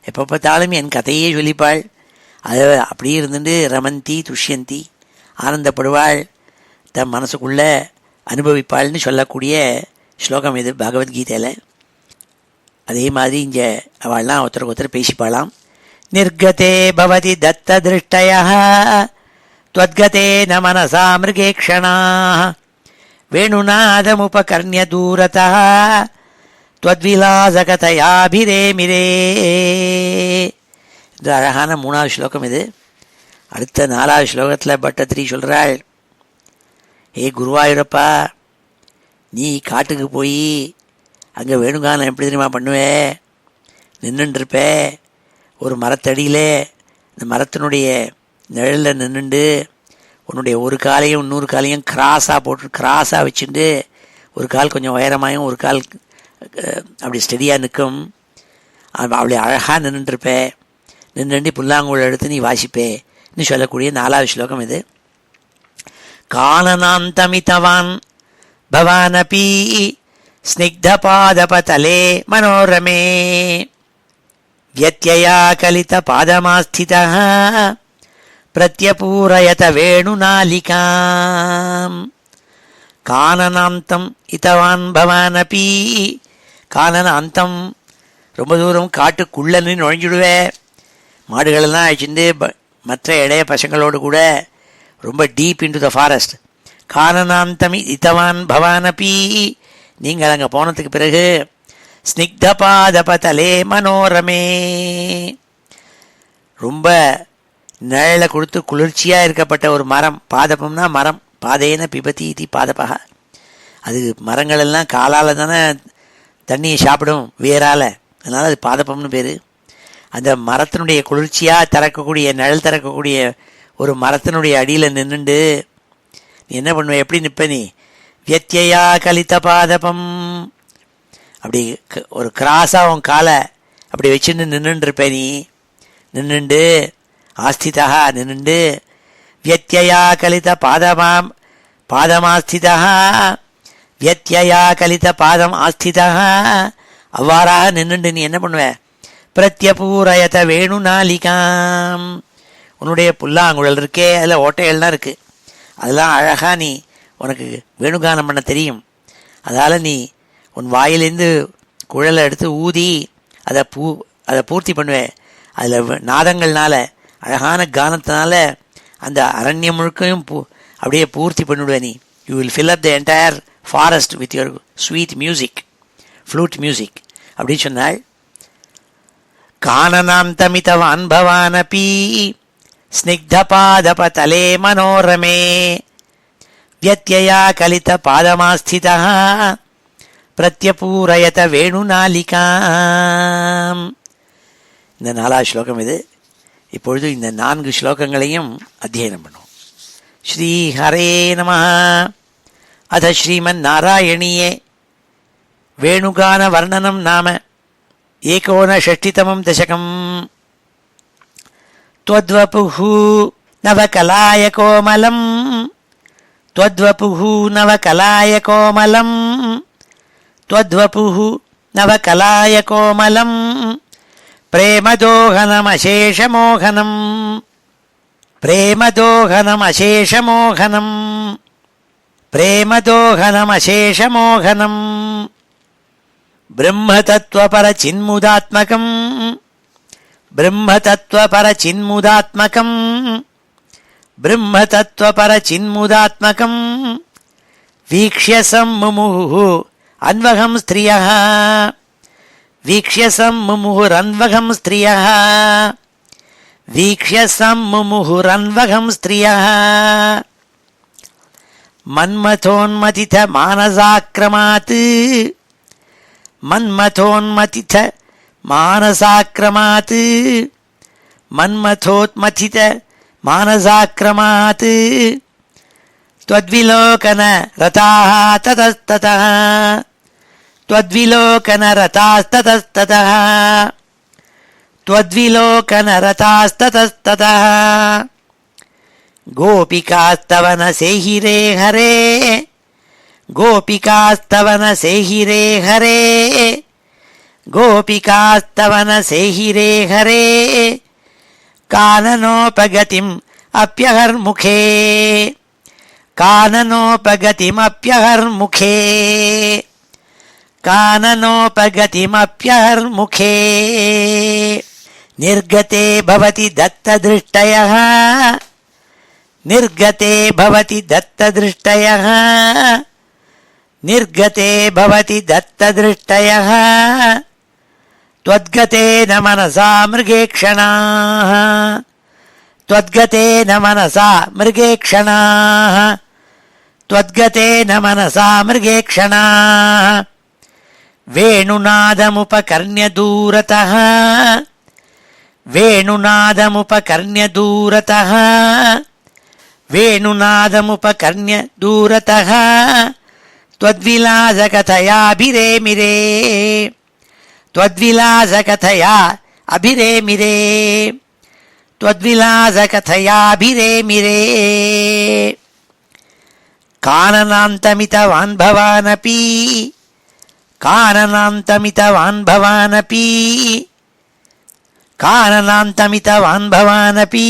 எப்போ பார்த்தாலும் என் கதையே சொல்லிப்பாள். அதை அப்படியே இருந்துட்டு ரமந்தி துஷ்யந்தி ஆனந்தப்படுவாள், தன் மனசுக்குள்ளே அனுபவிப்பாள்னு சொல்லக்கூடிய ஸ்லோகம் இது பகவத்கீதையில். அதே மாதிரி இங்கே அவள்லாம் ஒருத்தருக்கு ஒருத்தர் பேசிப்பாளாம். நிர்கதே பவதி தத்த திருஷ்டயः त्वद्गतेन मनसा मृगेक्षणाः वेणुनादमुपकर्ण्य दूरतः त्वद्विलासकथयाभिरेमिरे. இது அழகான 3வது ஸ்லோகம் இது. அடுத்த 4வது ஸ்லோகத்தில் பட்டத்திரி சொல்கிறாள், ஏ குருவாயூரப்பா, நீ காட்டுக்கு போய் அங்கே வேணுகானம் எப்படி தெரியுமா பண்ணுவே, நின்றுருப்பே ஒரு மரத்தடியில், இந்த மரத்தினுடைய நிழலில் நின்றுண்டு உன்னுடைய ஒரு காலையும் இன்னொரு காலையும் கிராஸாக வச்சுட்டு ஒரு கால் கொஞ்சம் உயரமாயும் ஒரு கால் அப்படி ஸ்டெடியாக நிற்கும். அப்படி அழகாக நின்றுருப்பே, நின்று புல்லாங்குழல் எடுத்து நீ வாசிப்பேன்னு சொல்லக்கூடிய 4வது ஸ்லோகம் இது. கானனாந்தமிதவான் பவானபி ஸ்னிக்தபாதபதலே மனோரமே வியத்யயா கலித பாதமாஸ்திதः பிரத்யபூரயத வேணுநாலிகாம். கானனாந்தம் இதவான் பவானபி, கானன அந்தம் ரொம்ப தூரம் காட்டுக்குள்ளே நுழைஞ்சிடுவே, மாடுகளெல்லாம் அழிச்சுட்டு மற்ற இடைய பசங்களோடு கூட ரொம்ப டீப் இன்டு த ஃபாரஸ்ட். கானனாந்தமி இதவான் பவானபி, நீங்கள் அங்கே போனதுக்கு பிறகு ஸ்னிக்தபாதபதலே மனோரமே, ரொம்ப நிழலை கொடுத்து குளிர்ச்சியாக இருக்கப்பட்ட ஒரு மரம். பாதபம்னா மரம், பாதேன பிபதி இது பாதபக. அது மரங்களெல்லாம் காலால் தானே தண்ணியை சாப்பிடும், வேறால், அதனால் அது பாதபம்னு பேர். அந்த மரத்தினுடைய குளிர்ச்சியாக திறக்கக்கூடிய நிழல் திறக்கக்கூடிய ஒரு மரத்தினுடைய அடியில் நின்றுண்டு நீ என்ன பண்ணுவ, எப்படி நிற்ப நீ, வியத்யா கலித பாதபம், அப்படி ஒரு கிராஸாக உன் காலை அப்படி வச்சுட்டு நின்றுருப்ப நீ, நின்றுண்டு ஆஸ்திதா நின்றுண்டு வியத்யா கலித பாதமாஸ்திதா வியத்யா கலித பாதம் ஆஸ்திதா, அவ்வாறாக நின்றுண்டு நீ என்ன பண்ணுவ, பிரத்யபூரயத வேணுநாலிகாம், உன்னுடைய புல்லாங்குழல் இருக்கே அதில் ஓட்டைகள்லாம் இருக்குது, அதெல்லாம் அழகாக நீ உனக்கு வேணுகானம் பண்ண தெரியும். அதால் நீ உன் வாயிலேருந்து குழலை எடுத்து ஊதி அதை பூர்த்தி பண்ணுவேன். அதில் நாதங்கள்னால அழகான கானத்தினால அந்த அரண்யம் முழுக்கையும் அப்படியே பூர்த்தி பண்ணிவிடுவேன் நீ. You will fill up the entire forest with your sweet music, flute music அப்படின்னு சொன்னாள். கானனாம் தமிதவான் பவானபி ஸ்னிக்தபாதபதலே மனோரமே வியத்யயா கலித பாதமாஸ்திதா பிரத்யபூரயத வேணுநாலிகாம். இந்த 4வது ஸ்லோகம் இது. இப்பொழுது இந்த 4 ஸ்லோகங்களையும் அத்தியனம் பண்ணுவோம். ஸ்ரீ ஹரே நமः. அத ஸ்ரீமன் நாராயணியே வேணுகான வர்ணனம் நாம 59 தசகம். त्वद्वपुः नवकलाय कोमलम् त्वद्वपुः नवकलाय कोमलम् त्वद्वपुः नवकलाय कोमलम् प्रेमदोहनमशेषमोहनम् प्रेमदोहनमशेषमोहनम् प्रेमदोहनमशेषमोहनम् ब्रह्मतत्त्वपरचिन्मुदात्मकम् ब्रह्मतत्त्वपरचिन्मुदात्मकम् ब्रह्मतत्त्वपरचिन्मुदात्मकम् वीक्ष्य सम्मुमुहुः अन्वहं स्त्रियः वीक्ष्य सम्मुमुहुरन्वहं स्त्रियः वीक्ष्य सम्मुमुहुरन्वहं स्त्रियः मन्मथोन्मथित मानसाक्रमात् मन्मथोन्मथित मानसाक्रमात् मन्मथोन्मथित मानसाक्रमात् त्वद्विलोकन रताः ततस्ततः त्वद्विलोकन रतास्ततस्ततः त्वद्विलोकन रतास्ततस्ततः गोपिकास्तवन सेहिरे हरे गोपिकास्तवन सेहिरे हरे गोपिकास्तवन सेहिरे हरे काननोपगतिम् अप्यहर्मुखे काननोपगतिमप्यहर्मुखे काननोपगतिमप्यहर्मुखे निर्गते भवति दत्तदृष्टयः निर्गते भवति दत्तदृष्टयः निर्गते भवति दत्तदृष्टयः त्वद्गतेन मनसा मृगेक्षणाः त्वद्गतेन मनसा मृगेक्षणाः त्वद्गतेन मनसा मृगेक्षणाः वेणुनादमुपकर्ण्य दूरतः वेणुनादमुपकर्ण्य दूरतः वेणुनादमुपकर्ण्य दूरतः त्वद्विलासकथयाभिरेमिरे त्वद्विलासकथया अभिरेमिरे त्वद्विलासकथयाभिरेमिरे काननान्तमितवान् भवानपि काननान्तमितवान् भवानपि काननान्तमितवान् भवानपि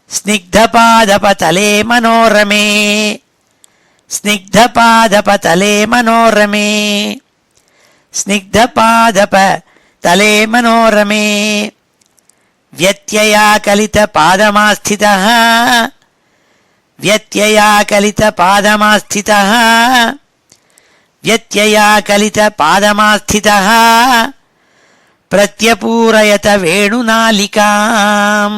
स्निग्धपादपतले मनोरमे स्निग्धपादपतले मनोरमे स्निग्धपादपतले मनोरमे व्यत्ययाकलितपादमास्थितः व्यत्ययाकलितपादमास्थितः व्यत्ययाकलितपादमास्थितः प्रत्यपूरयत वेणुनालिकाम्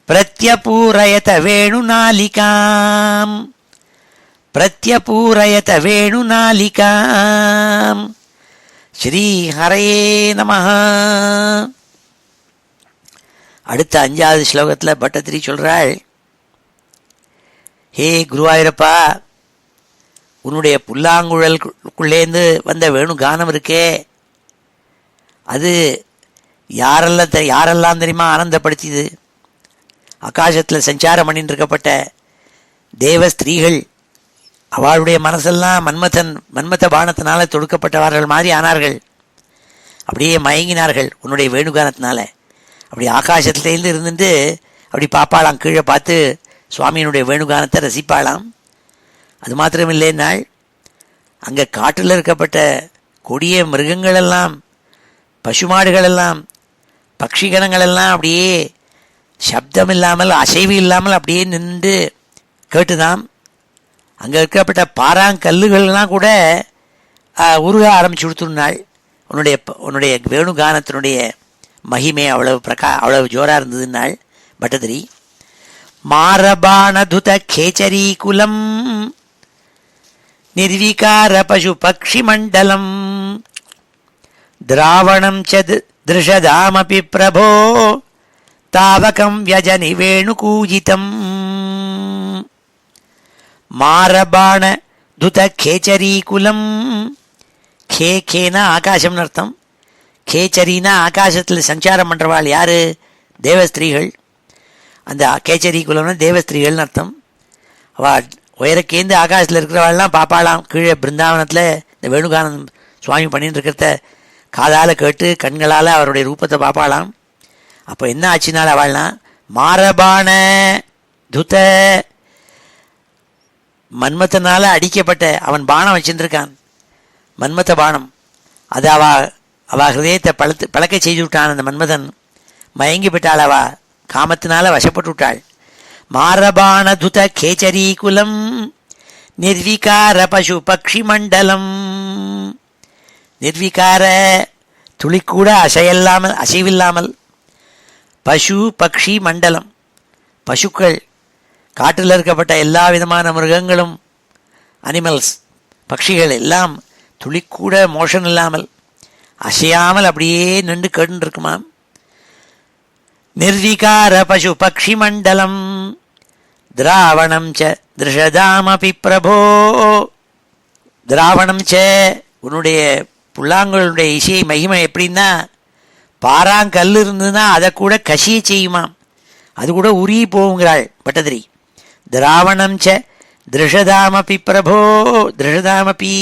प्रत्यपूरयत वेणुनालिकाम् प्रत्यपूरयत वेणुनालिकाम् ஸ்ரீ ஹரே நமஹ. அடுத்த 5வது ஸ்லோகத்தில் பட்டத்திரி சொல்றாள், ஹே குருவாயூரப்பா, உன்னுடைய புல்லாங்குழலுக்குள்ளேந்து வந்த வேணு கானம் இருக்கே, அது யாரெல்லாம் தெரியுமா ஆனந்தப்படுத்தியது? ஆகாசத்தில் சஞ்சாரம் பண்ணிட்டு இருக்கப்பட்ட தேவ ஸ்திரீகள், அவளுடைய மனசெல்லாம் மன்மத பானத்தினால தொடுக்கப்பட்டவர்கள் மாதிரி ஆனார்கள். அப்படியே மயங்கினார்கள் உன்னுடைய வேணுகானத்தினால. அப்படி ஆகாசத்திலேருந்து இருந்துட்டு அப்படி பாப்பாளாம் கீழே பார்த்து சுவாமியினுடைய வேணுகானத்தை ரசிப்பாளாம். அது மாத்திரமில்லைனால் அங்கே காட்டில் இருக்கப்பட்ட கொடிய மிருகங்களெல்லாம், பசுமாடுகளெல்லாம், பட்சிகணங்களெல்லாம் அப்படியே சப்தம் இல்லாமல், அசைவு இல்லாமல் அப்படியே நின்று கேட்டுதான். அங்கே இருக்கப்பட்ட பாறாங்கல்லுகள்லாம் கூட உருக ஆரம்பிச்சு கொடுத்துருந்தாள். உன்னுடைய வேணுகானத்தினுடைய மகிமை அவ்வளவு ஜோராக இருந்ததுன்னாள் பட்டதிரி. மாரபாணதுத கேச்சரி குலம் நிர்விகார பசு பக்ஷி மண்டலம் திராவணம் திருஷதாமபி பிரபோ தாவகம் வியஜனி வேணுகூஜிதம். மாரபாண துத கேச்சரி குலம். கேனா ஆகாசம்னு அர்த்தம். கேச்சரினா ஆகாசத்தில் சஞ்சாரம் பண்ணுறவாள் யாரு? தேவஸ்திரீகள். அந்த கேச்சரி குலம்னா தேவஸ்திரீகள்னு அர்த்தம். அவள் உயரக்கேந்து ஆகாசத்தில் இருக்கிறவாள்லாம் பார்ப்பாளாம். கீழே பிருந்தாவனத்தில் இந்த வேணுகானன் சுவாமி பண்ணிட்டு இருக்கிறத காதால் கேட்டு கண்களால் அவருடைய ரூபத்தை பார்ப்பாளாம். அப்போ என்ன ஆச்சுனால அவள்லாம் மாரபாண துத, மன்மத்தனால் அடிக்கப்பட்ட அவன் பானம் வச்சுருக்கான், மன்மத பானம். அது அவ ஹிருதயத்தை பழக்க செய்து விட்டான். அந்த மன்மதன் மயங்கி விட்டாள். அவ காமத்தினால வசப்பட்டு விட்டாள். மாரபாண துத கேச்சரி குலம் நிர்விகார பசு பக்ஷி மண்டலம். நிர்விகார, துளிக்கூட அசைவில்லாமல் பசு பக்ஷி மண்டலம். பசுக்கள், காட்டில் இருக்கப்பட்ட எல்லா விதமான மிருகங்களும், அனிமல்ஸ், பட்சிகள் எல்லாம் துளிக்கூட மோஷன் இல்லாமல் அசையாமல் அப்படியே நின்று கேட்டு இருக்குமாம். நிர்விகார பசு பக்ஷி மண்டலம் திராவணம் ச திருஷதாமபி பிரபோ. திராவணம் ச, உன்னுடைய புல்லாங்குழலுடைய இசை மகிமை எப்படின்னா, பாறாங்கல் இருந்ததுன்னா அதை கூட கசிய செய்யுமாம், அது கூட உருகி போகுங்கிறாள் பட்டதிரி. திராவணம் ச திருஷதாமபி பிரபோ. திருஷதாமபி,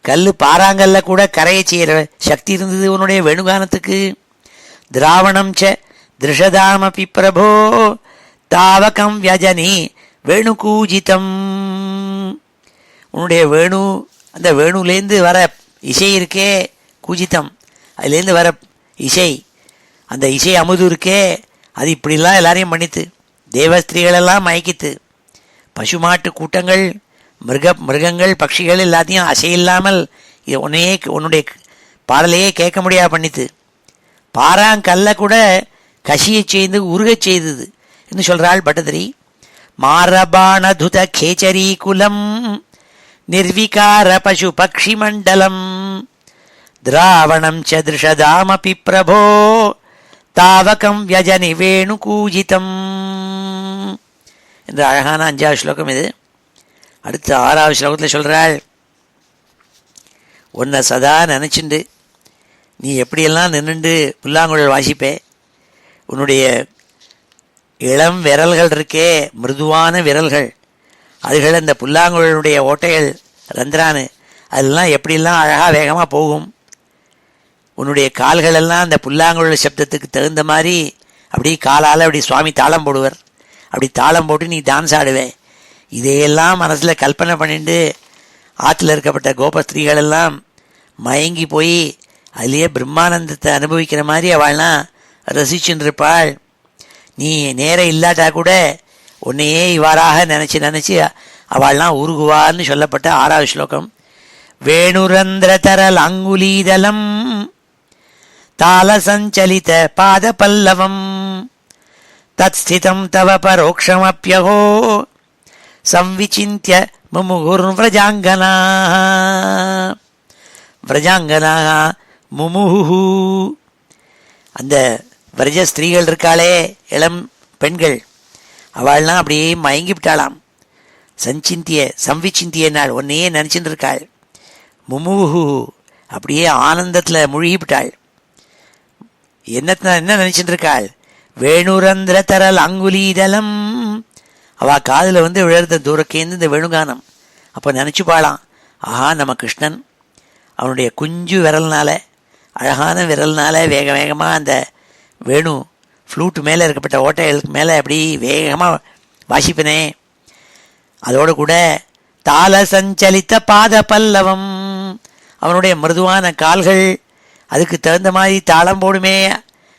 கல் பாறாங்கல்ல கூட கரையை செய்கிற சக்தி இருந்தது உன்னுடைய வேணுகானத்துக்கு. திராவணம் ச திருஷதாமபி பிரபோ தாவகம் வியஜனி வேணுகூஜிதம். உன்னுடைய வேணு, அந்த வேணுலேருந்து வர இசை இருக்கே கூஜிதம், அதுலேருந்து வர இசை, அந்த இசை அமுது இருக்கே, அது இப்படிலாம் எல்லாரையும் பண்ணித்து, தேவஸ்திரீகளெல்லாம் மயக்கித்து, பசுமாட்டு கூட்டங்கள், மிருகங்கள், பட்சிகள் எல்லாத்தையும் அசையில்லாமல் உன்னுடைய பாடலையே கேட்க முடியா பண்ணித்து, பாறாங்கல்ல கூட கசியை செய்து உருகச் செய்தது என்று சொல்கிறாள் பட்டதிரி. மாரபாண துத கேச்சரி குலம் நிர்விகார பசு பக்ஷி மண்டலம் திராவணம் ச திருஷதாமபி பிரபோ தாவகம் வியஜனி வேணுகூஜிதம் என்ற அழகான 5வது ஸ்லோகம் இது. அடுத்த 6வது ஸ்லோகத்தில் சொல்கிறாள், உன்னை சதா நினச்சிண்டு நீ எப்படியெல்லாம் நின்றுண்டு புல்லாங்குழல் வாசிப்பே, உன்னுடைய இளம் விரல்கள் இருக்கே, மிருதுவான விரல்கள், அதுகள் அந்த புல்லாங்குழலுடைய ஓட்டைகள் ரந்திரானு அதெல்லாம் எப்படிலாம் அழகாக வேகமாக போகும். உன்னுடைய கால்களெல்லாம் அந்த புல்லாங்குழல் சப்தத்துக்கு தகுந்த மாதிரி அப்படி காலால் அப்படி சுவாமி தாளம் போடுவர், அப்படி தாளம் போட்டு நீ டான்ஸ் ஆடுவே. இதையெல்லாம் மனசில் கல்பனை பண்ணிட்டு ஆற்றுல இருக்கப்பட்ட கோபஸ்திரீகளெல்லாம் மயங்கி போய் அதுலேயே பிரம்மானந்தத்தை அனுபவிக்கிற மாதிரி அவள்லாம் ரசிச்சுன்னு இருப்பாள். நீ நேரம் இல்லாட்டா கூட உன்னையே இவ்வாறாக நினச்சி அவள்லாம் உருகுவான்னு சொல்லப்பட்ட 6வது ஸ்லோகம். வேணுரந்திரதரல் அங்குலீதலம் தால சஞ்சலித பாத பல்லவம் தத் ஸ்திதம் தவ பரோக்ஷமப்யஹோ சம்விசிந்திய முமுகுர்வ்ரஜாங்கனா. விரஜாங்கனா முமுஹு, அந்த விரஜ ஸ்திரீகள் இருக்காளே, இளம் பெண்கள், அவள்லாம் அப்படியே மயங்கி விட்டாளாம். சம்விச்சிந்திய நாள் உன்னையே நினச்சிட்டு இருக்காள். முமுஹு, அப்படியே ஆனந்தத்தில் மூழ்கிவிட்டாள். என்ன நினச்சிட்டு இருக்காள்? வேணுரந்திர தரல் அங்குலீதலம், அவள் காதில் விழுறத தூரக்கேந்து இந்த வேணுகானம். அப்போ நினச்சிப்பாளாம், ஆஹா நம்ம கிருஷ்ணன் அவனுடைய குஞ்சு விரல்னால, அழகான விரல்னால வேக வேகமாக அந்த வேணு ஃப்ளூட்டு மேலே இருக்கப்பட்ட ஓட்டைகளுக்கு மேலே அப்படி வேகமாக வாசிப்பனே. அதோடு கூட தாள சஞ்சலித்த பாத பல்லவம், அவனுடைய மிருதுவான கால்கள் அதுக்கு தகுந்த மாதிரி தாளம் போடுமே,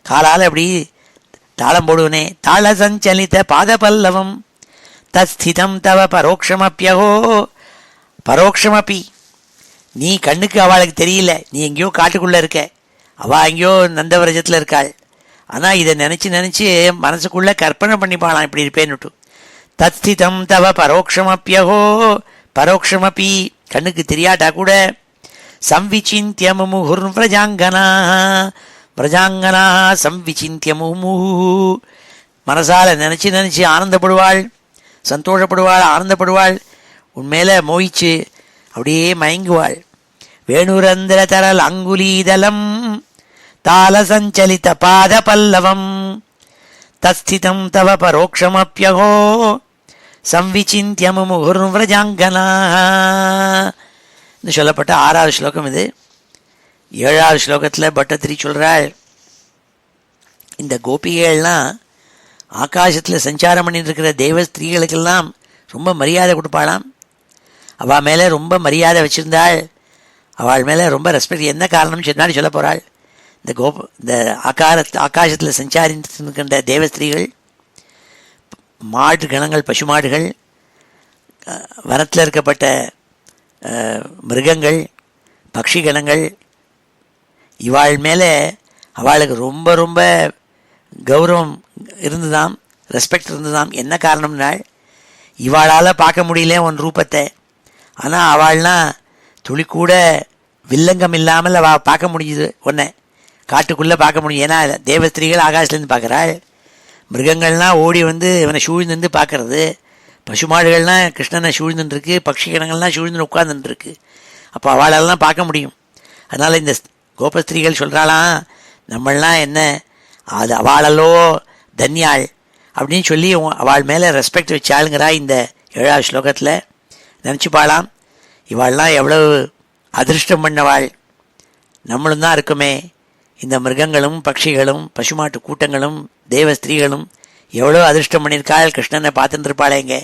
காலால் அப்படி தாளம் போடுவனே. தாள சஞ்சலித்த பாத பல்லவம் தஸ்திதம் தவ பரோக்ஷமப்பியகோ பரோக்ஷமப்பி. நீ கண்ணுக்கு அவளுக்கு தெரியல, நீ எங்கேயோ காட்டுக்குள்ளே இருக்க, அவள் எங்கேயோ நந்தவரஜத்தில் இருக்காள். ஆனால் இதை நினச்சி நினச்சி மனசுக்குள்ளே கற்பனை பண்ணிப்பாளாம் இப்படி இருப்பேன்னுட்டு. தத்ஸ்திதம் தவ பரோக்ஷமப்பியகோ பரோக்ஷமப்பி, கண்ணுக்கு தெரியாட்டா கூட. சம்விச்சிந்திய முமுகுர் விரஜாங்கனா விரஜாங்கனா சம்விச்சிந்திய முமுஹு, மனசால் நினச்சி நினச்சி ஆனந்தப்படுவாள், சந்தோஷப்படுவாள், ஆனந்தப்படுவாள், உன்மேலே மோகிச்சு அப்படியே மயங்குவாள். வேணுரந்திர தரல் அங்குலீதலம் தாள சஞ்சலித பாத பல்லவம் தஸ்திதம் தவ பரோக்ஷமப்பியகோ சம்விச்சிந்திய முமுகுர் விரஜாங்கனா சொல்லப்பட்ட 6வது ஸ்லோகம் இது. 7வது ஸ்லோகத்தில் பட்டத்திரி சொல்கிறாள், இந்த கோபிகைகள்லாம் ஆகாசத்தில் சஞ்சாரம் பண்ணிட்டு இருக்கிற தேவ ஸ்திரீகளுக்கெல்லாம் ரொம்ப மரியாதை கொடுப்பாளாம். அவள் மேலே ரொம்ப மரியாதை வச்சுருந்தாள், அவள் மேலே ரொம்ப ரெஸ்பெக்ட். என்ன காரணம் சொன்னாலும் சொல்ல போகிறாள். இந்த ஆகாசத்தில் சஞ்சாரிக்கின்ற தேவஸ்திரீகள், மாடு கணங்கள், பசு மாடுகள், வனத்தில் இருக்கப்பட்ட மிருகங்கள், பக்ஷி கணங்கள், இவாள் மேலே அவளுக்கு ரொம்ப ரொம்ப கௌரவம் இருந்துதாம், ரெஸ்பெக்ட் இருந்துதாம். என்ன காரணம்னால், இவாளால் பார்க்க முடியல உன் ரூபத்தை, ஆனால் அவள்னா துளி கூட வில்லங்கம் இல்லாமல் அவள் பார்க்க முடியுது, ஒன்றை காட்டுக்குள்ளே பார்க்க முடியும். ஏன்னா தேவஸ்திரீகள் ஆகாசத்துலேருந்து பார்க்குறாள், மிருகங்கள்லாம் ஓடி வந்து இவனை சூழ்ந்துருந்து பார்க்கறது, பசுமாடுகள்லாம் கிருஷ்ணனை சூழ்ந்துருக்கு, பக்ஷி கணங்கள்லாம் சூழ்ந்து உட்கார்ந்துருக்கு. அப்போ அவளெல்லாம் பார்க்க முடியும். அதனால் இந்த கோபஸ்திரீகள் சொல்கிறாளாம், நம்மளாம் என்ன அது அவளல்லோ தன்யாள் அப்படின்னு சொல்லி அவள் மேலே ரெஸ்பெக்ட் வச்சாளுங்கிறா. இந்த 7வது ஸ்லோகத்தில் நினச்சிப்பாளாம், இவாள்லாம் எவ்வளவு அதிருஷ்டம் பண்ணவாள், நம்மளும் தான் இருக்குமே. இந்த மிருகங்களும் பட்சிகளும் பசுமாட்டு கூட்டங்களும் தேவ ஸ்திரீகளும் எவ்வளோ அதிர்ஷ்டம் பண்ணியிருக்காள், கிருஷ்ணனை பார்த்துட்டு இருப்பாளேங்க,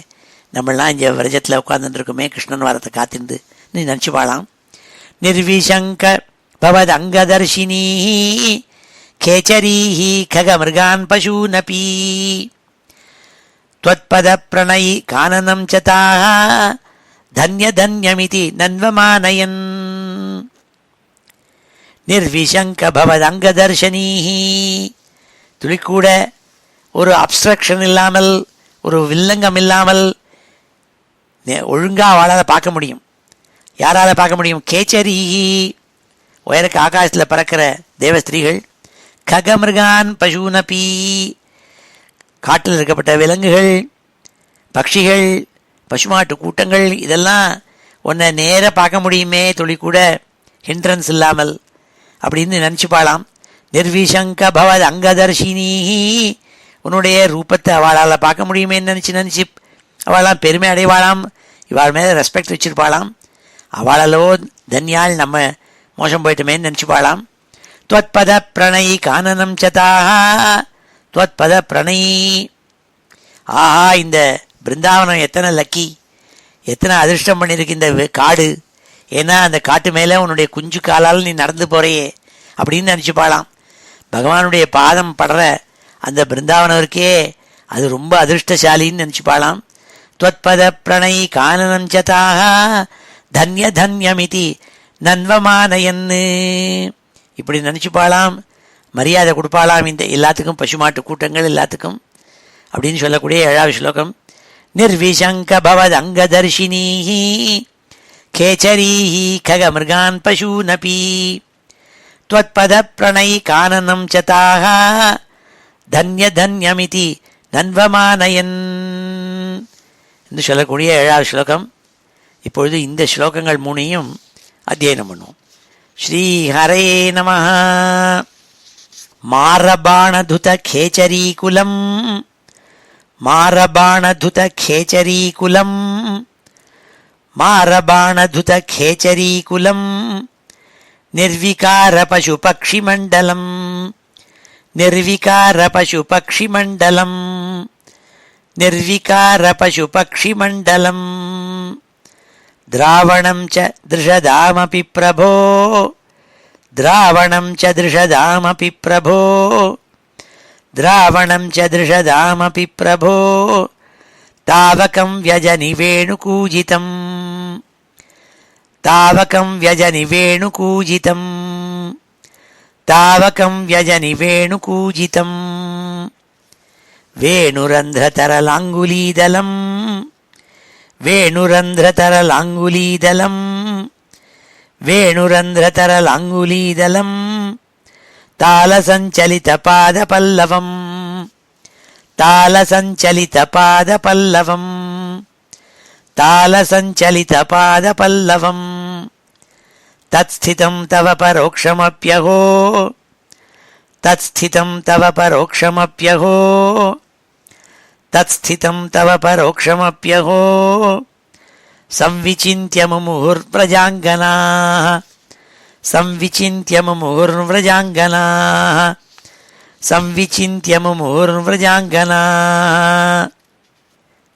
நம்மளாம் இங்கே விரஜத்தில் உட்காந்துருக்குமே கிருஷ்ணன் வாரத்தை காத்திருந்து நீ நினச்சிப்பாளாம். நிர்விசங்க பவத் அங்கதர்ஷினி கேச்சரீஹி கக மிருகான் பசூனபி त्वत्पद प्रणयि काननं च ताः धन्य धन्यमिति नन्वमानयन् निर्विशंक भवदंगदर्शनीः. துளிக்கூட ஒரு அப்ஸ்ட்ரக்ஷன் இல்லாமல், ஒரு வில்லங்கம் இல்லாமல் ஒழுங்காக அவளால் பார்க்க முடியும். யாரால் பார்க்க முடியும்? கேச்சரீஹி, உயரக்கு ஆகாசத்தில் பறக்கிற தேவஸ்திரீகள், ககமிருகான் பசூனபி, காட்டில் இருக்கப்பட்ட விலங்குகள், பட்சிகள், பசுமாட்டு கூட்டங்கள், இதெல்லாம் உன்னை நேராக பார்க்க முடியுமே துளி கூட ஹிண்ட்ரன்ஸ் இல்லாமல் அப்படின்னு நினச்சிப்பாளாம். நிர்விசங்க பவத் அங்கதர்ஷினி, உன்னுடைய ரூபத்தை அவளால் பார்க்க முடியுமே நினச்சி அவளாம் பெருமை அடைவாளாம், இவாள் மேலே ரெஸ்பெக்ட் வச்சுருப்பாளாம். அவளாலோ தன்யாள், நம்ம மோசம் போயிட்டோமேன்னு நினச்சிப்பாளாம். त्वत्पद प्रणयि काननं चताः त्वत्पद प्रणयி. ஆஹா, இந்த பிருந்தாவனம் எத்தனை லக்கி, எத்தனை அதிர்ஷ்டம் பண்ணியிருக்கு இந்த காடு. ஏன்னா அந்த காட்டு மேலே உன்னுடைய குஞ்சு காலால் நீ நடந்து போகிறையே அப்படின்னு நினச்சிப்பாளாம். பகவானுடைய பாதம் படுற அந்த பிருந்தாவனம் இருக்கே, அது ரொம்ப அதிர்ஷ்டசாலின்னு நினச்சிப்பாளாம். त्वत्पद प्रणयि काननं चताः धन्य धन्यमिति नन्वमानयन्, இப்படி நினச்சிப்பாளாம், மரியாதை கொடுப்பாளாம் இந்த எல்லாத்துக்கும், பசுமாட்டு கூட்டங்கள் எல்லாத்துக்கும் அப்படின்னு சொல்லக்கூடிய 7வது ஸ்லோகம். நிர்விசங்க பவத் அங்கதர்ஷினீஹி கேச்சரீஹி கக மிருகான் பசூனபி त्वत्पद प्रणयि काननं च ताः धन्य धन्यमिति नन्वमानयन् என்று சொல்லக்கூடிய 7வது ஸ்லோகம். இப்பொழுது இந்த ஸ்லோகங்கள் 3ஐயும் அத்தியனம் பண்ணுவோம். ஸ்ரீ ஹரே நமஹ. மாரபாணதுத கேச்சரீகுலம் மாரபாணதுத கேச்சரீகுலம் மாரபாணதுத கேச்சரீகுலம் நிர்விகார பசு பக்ஷி மண்டலம் நிர்விகார பசு பக்ஷி மண்டலம் நிர்விகார பசு பக்ஷி மண்டலம் திராவணம் ச திருஷதாமபி பிரபோ திராவணம் ச திருஷதாமபி பிரபோ திராவணம் ச திருஷதாமபி பிரபோ தாவகம் வ்யஜனி வேணுகூஜிதம் தாவகம் வ்யஜனி வேணுகூஜிதம் தாவகம் வ்யஜனி வேணுகூஜிதம் வேணுரந்திரதரலாங்குலீதலம் வேணுரந்திரதரலாங்குலீதலம் வேணுரந்திரதரலாங்குலீதலம் தாளசஞ்சலிதபாதபல்லவம் தாளசஞ்சலிதபாதபல்லவம் தாளசஞ்சலிதபாதபல்லவம் தத்ஸ்திதம் தவ பரோக்ஷமப்யஹோ தத்ஸ்திதம் தவ பரோக்ஷமப்யஹோ தத்ஸ்திதம் தவ பரோக்ஷமப்யஹோ संविचिन्त्य मुमुहुर्व्रजाङ्गनाः संविचिन्त्य मुमुहुर्व्रजाङ्गनाः संविचिन्त्य मुमुहुर्व्रजाङ्गनाः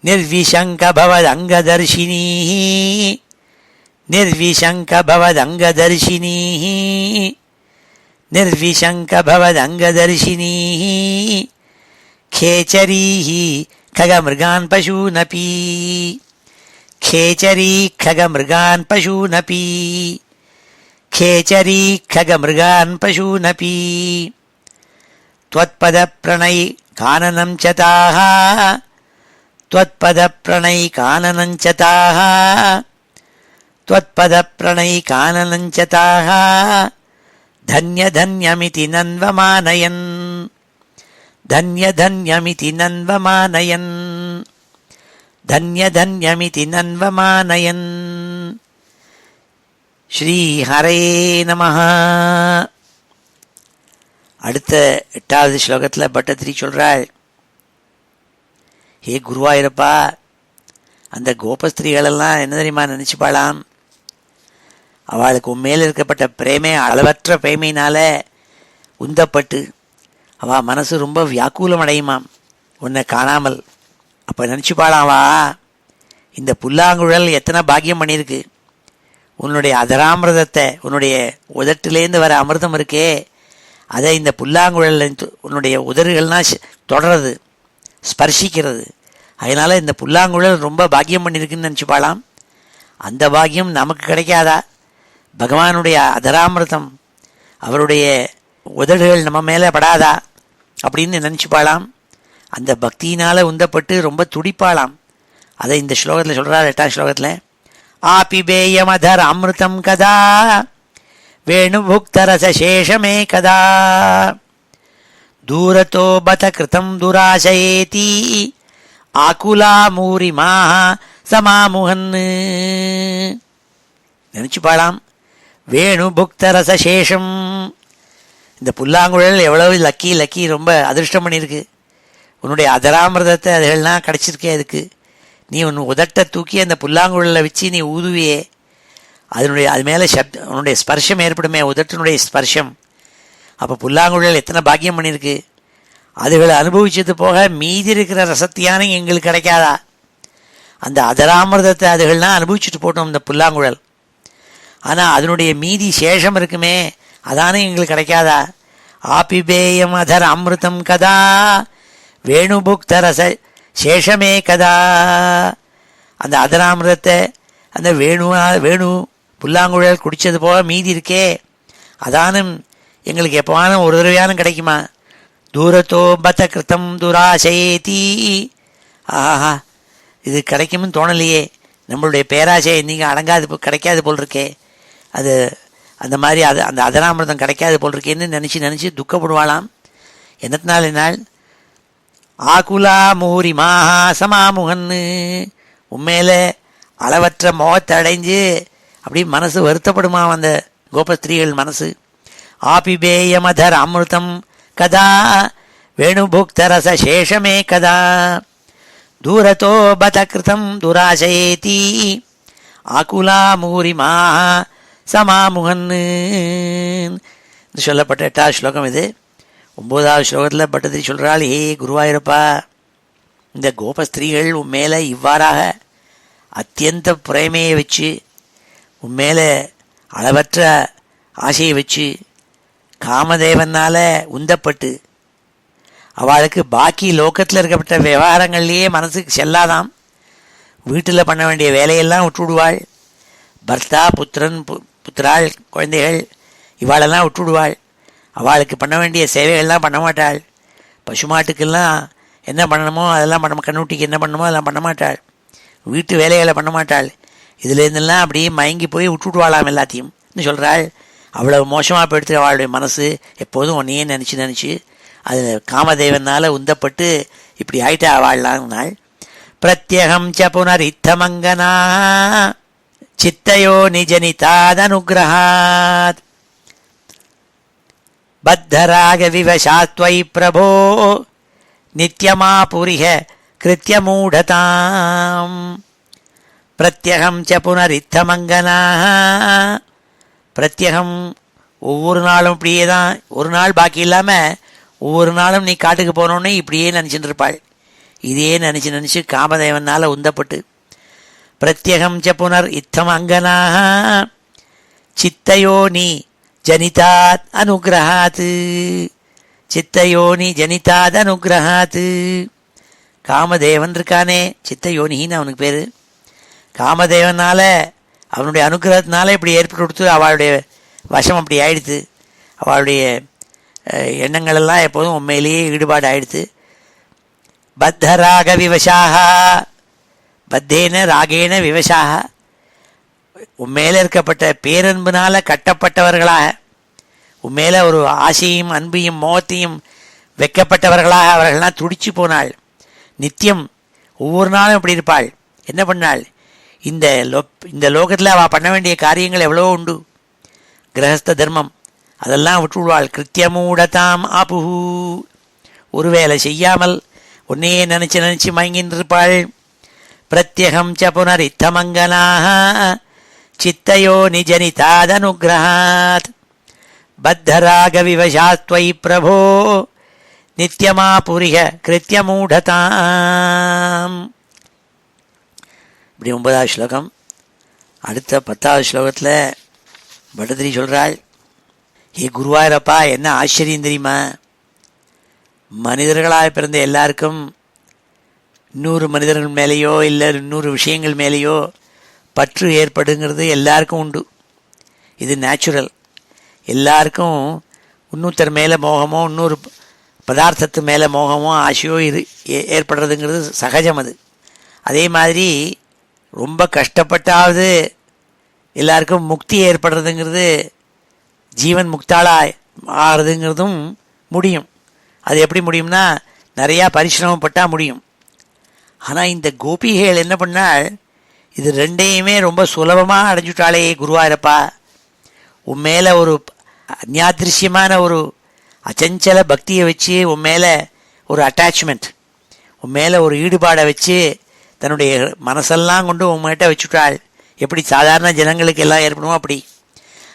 निर्विशङ्क भवदङ्गदर्शिनीः निर्विशङ्क भवदङ्गदर्शिनीः निर्विशङ्क भवदङ्गदर्शिनीः खेचरीः खगमृगान् पशूनपि खेचरी खगमृगान् पशूनपि खेचरी खगमृगान् पशूनपि त्वत्पदप्रणयि काननं च ताः त्वत्पदप्रणयि काननं च ताः त्वत्पदप्रणयि काननं च ताः धन्यधन्यमिति नन्वमानयन् धन्यधन्यमिति नन्वमानयन् धन्यधन्यमिति नन्वमानयन् ஸ்ரீஹரே நமஹ. அடுத்த 8வது ஸ்லோகத்தில் பட்டத்திரி சொல்றாள், ஹே குருவாயூரப்பா, அந்த கோபஸ்திரீகளெல்லாம் என்ன தெரியுமா நினைச்சுப்பாளாம், அவளுக்கு உண்மையில் இருக்கப்பட்ட பிரேமை அளவற்ற பிரேமையினால உந்தப்பட்டு அவள் மனசு ரொம்ப வியாக்குலம் அடையுமாம் உன்னை காணாமல். அப்போ நினச்சிப்பாளாவா, இந்த புல்லாங்குழல் எத்தனை பாக்கியம் பண்ணியிருக்கு, உன்னுடைய அதராமிரதத்தை, உன்னுடைய உதட்டிலேருந்து வர அமிர்தம் இருக்கே, அதை இந்த புல்லாங்குழல் உன்னுடைய உதறுகள்னால் தொடர்றது, ஸ்பர்சிக்கிறது. அதனால் இந்த புல்லாங்குழல் ரொம்ப பாக்கியம் பண்ணியிருக்குன்னு நினச்சிப்பாளாம். அந்த பாக்கியம் நமக்கு கிடைக்காதா? பகவானுடைய அதராமிரதம், அவருடைய உதடுகள் நம்ம மேலே படாதா அப்படின்னு நினச்சிப்பாளாம். அந்த பக்தியினால் உந்தப்பட்டு ரொம்ப துடிப்பாளாம். அதை இந்த ஸ்லோகத்தில் சொல்கிறார், 8வது ஸ்லோகத்தில், ஆபிபேயமதர் அமிர்தம் கதா வேணுபுக்தரசேஷமே கதா தூரத்தோ பத கிருதம் துராசயேதி ஆகுலாமூரிமா சமாமுகன். நினச்சிப்பாளாம், வேணுபுக்தரசேஷம், இந்த புல்லாங்குழல் எவ்வளவு லக்கி ரொம்ப அதிர்ஷ்டம் பண்ணியிருக்கு, உன்னுடைய அதராமிரதத்தை அதுகள்லாம் கிடச்சிருக்கே, அதுக்கு நீ உன் உதட்டை தூக்கி அந்த புல்லாங்குழலில் வச்சு நீ ஊதுவியே, அது மேலே உன்னுடைய ஸ்பர்ஷம் ஏற்படுமே, உதட்டினுடைய ஸ்பர்ஷம். அப்போ புல்லாங்குழல் எத்தனை பாக்கியம் பண்ணியிருக்கு, அதுகளை அனுபவிச்சது போக மீதி இருக்கிற ரசத்தியான எங்களுக்கு கிடைக்காதா? அந்த அதராமிரதத்தை அதுகள்லாம் அனுபவிச்சுட்டு போட்டோம் இந்த புல்லாங்குழல், ஆனால் அதனுடைய மீதி சேஷம் இருக்குமே, அதானே எங்களுக்கு கிடைக்காதா? ஆபிபேயம் அதர் அமிர்தம் கதா வேணுபுக்தரச சேஷமே கதா. அந்த அதராமிரதத்தை அந்த வேணு புல்லாங்குழல் குடித்தது போக மீதி இருக்கே, அதானும் எங்களுக்கு எப்போவானும் ஒரு தடவையானும் கிடைக்குமா? தூரத்தோ பத கிருத்தம் துராசையேதி. ஆஹா, இது கிடைக்கும்னு தோணலையே, நம்மளுடைய பேராசை நீங்கள் அடங்காது கிடைக்காது போல் இருக்கே, அது அந்த மாதிரி அந்த அதராமிரதம் கிடைக்காது போல் இருக்கேன்னு நினச்சி துக்கப்படுவாளாம். என்னத்தினால் என்னால் ஆகுலா மூரி மாஹா சமாமுகன்னு, உண்மையில் அளவற்ற மோகத்தை அடைஞ்சு அப்படி மனசு வருத்தப்படுமா அந்த கோபஸ்திரீகள் மனசு. ஆபிபேயமதர் அமிர்தம் கதா வேணுபுக்தரச சேஷமே கதா தூரத்தோ பத கிருதம் துராசயேதி ஆகுலா மூரிமா சமாமுகன்னு சொல்லப்பட்ட 8வது ஸ்லோகம் இது. 9வது ஸ்லோகத்தில் பட்டத்திரி சொல்கிறாள், ஹே குருவாயூரப்பா, இந்த கோபஸ்திரீகள் உன்மேலே இவ்வாறாக அத்தியந்த பிரேமையை வச்சு உன்மேலே அளவற்ற ஆசையை வச்சு காமதேவனால் உந்தப்பட்டு அவளுக்கு பாக்கி லோக்கத்தில் இருக்கப்பட்ட விவகாரங்கள்லேயே மனசுக்கு செல்லாதாம். வீட்டில் பண்ண வேண்டிய வேலையெல்லாம் விட்டுவிடுவாள். பர்த்தா, புத்திரன், புத்திராள், குழந்தைகள் இவாளெல்லாம் விட்டுவிடுவாள். அவளுக்கு பண்ண வேண்டிய சேவைகள்லாம் பண்ண மாட்டாள். பசுமாட்டுக்கெல்லாம் என்ன பண்ணணுமோ அதெல்லாம் கண்ணுட்டிக்கு என்ன பண்ணணுமோ அதெல்லாம் பண்ண மாட்டாள். வீட்டு வேலைகளை பண்ண மாட்டாள். இதுலேருந்தெல்லாம் அப்படியே மயங்கி போய் விட்டுவிடுவாளாம் எல்லாத்தையும் சொல்கிறாள். அவ்வளவு மோசமாக போயிடுத்து அவளுடைய மனசு. எப்போதும் ஒன்றையே நினச்சி அதில் காமதேவனால் உந்தப்பட்டு இப்படி ஆயிட்டா வாழலாம் நாள். பிரத்யகம் ச புனரித்தமங்கனா சித்தையோ நிஜனிதாதனுகிரகாத் பத்தராக விவசாத்வை பிரபோ நித்யமாபுரிஹ கிருத்யமூடதாம். பிரத்யகம் ச புனரித்தமங்கனா, பிரத்யகம் ஒவ்வொரு நாளும் இப்படியே தான், ஒரு நாள் பாக்கி இல்லாமல் ஒவ்வொரு நாளும் நீ காட்டுக்கு போனோன்னே இப்படியே நினச்சிட்டு இருப்பாள். இதே நினச்சி காமதேவனால் உந்தப்பட்டு பிரத்யகம் ச புனர் இத்தம் அங்கனாக சித்தயோனி ஜனிதாத் அனுகிரகாத். சித்தயோனி ஜனிதாத் அனுகிரகாத். காமதேவன் இருக்கானே, சித்தயோனின்னு அவனுக்கு பேர். காமதேவனால் அவனுடைய அனுகிரகத்தினால இப்படி ஏற்பட்டு கொடுத்து அவளுடைய வசம் அப்படி ஆயிடுத்து. அவளுடைய எண்ணங்களெல்லாம் எப்போதும் உண்மையிலேயே ஈடுபாடு ஆயிடுத்து. பத்த ராக விவசாக, பத்தேன ராகேன விவசாக, உண்மையில இருக்கப்பட்ட பேரன்புனால கட்டப்பட்டவர்களாக, உண்மையில ஒரு ஆசையும் அன்பையும் மோகத்தையும் வைக்கப்பட்டவர்களாக அவர்கள்லாம் துடிச்சு போனாள். நித்தியம் ஒவ்வொரு நாளும் இப்படி இருப்பாள். என்ன பண்ணாள்? இந்த லோகத்தில் அவள் பண்ண வேண்டிய காரியங்கள் எவ்வளோ உண்டு. கிரகஸ்த தர்மம் அதெல்லாம் விட்டுவிடுவாள். கிருத்தியமூடதாம் ஆபுஹு, ஒரு வேலை செய்யாமல் உன்னையே நினச்சி மயங்கின்னு இருப்பாள். பிரத்யகம் ச புனரித்தமங்கனாக சித்தையோ நிஜனிதாதனுகிரகாத் பத்தராக விவசாத்வை பிரபோ நித்யமாபுரிஹ கிருத்யமூடதாம். இப்படி 9வது ஸ்லோகம். அடுத்த 10வது ஸ்லோகத்தில் பட்டதிரி சொல்கிறாள், ஏ குருவாயூரப்பா, என்ன ஆச்சரியம் தெரியுமா? மனிதர்களாக பிறந்த எல்லாருக்கும் இன்னொரு மனிதர்கள் மேலேயோ இல்லை இன்னொரு விஷயங்கள் மேலேயோ பற்று ஏற்படுங்கிறது எல்லாருக்கும் உண்டு. இது நேச்சுரல். எல்லாருக்கும் இன்னொருத்தர் மேலே மோகமோ இன்னொரு பதார்த்தத்து மேலே மோகமோ ஆசையோ ஏற்படுறதுங்கிறது சகஜம். அது அதே மாதிரி ரொம்ப கஷ்டப்பட்டாவது எல்லாருக்கும் முக்தி ஏற்படுறதுங்கிறது, ஜீவன் முக்தாளாக ஆகிறதுங்கிறதும் முடியும். அது எப்படி முடியும்னா நிறையா பரிசிரமப்பட்டால் முடியும். ஆனால் இந்த கோபிகைகள் என்ன பண்ணால், இது ரெண்டையுமே ரொம்ப சுலபமாக அடைஞ்சுட்டாளே குருவாயூரப்பா. உன் மேலே ஒரு அந்யாதிருஷ்யமான ஒரு அச்சஞ்சல பக்தியை வச்சு, உன் மேலே ஒரு அட்டாச்மெண்ட், உன் மேலே ஒரு ஈடுபாடை வச்சு தன்னுடைய மனசெல்லாம் கொண்டு உன்கிட்ட வச்சுட்டாள். எப்படி சாதாரண ஜனங்களுக்கு எல்லாம் ஏற்படுமோ அப்படி.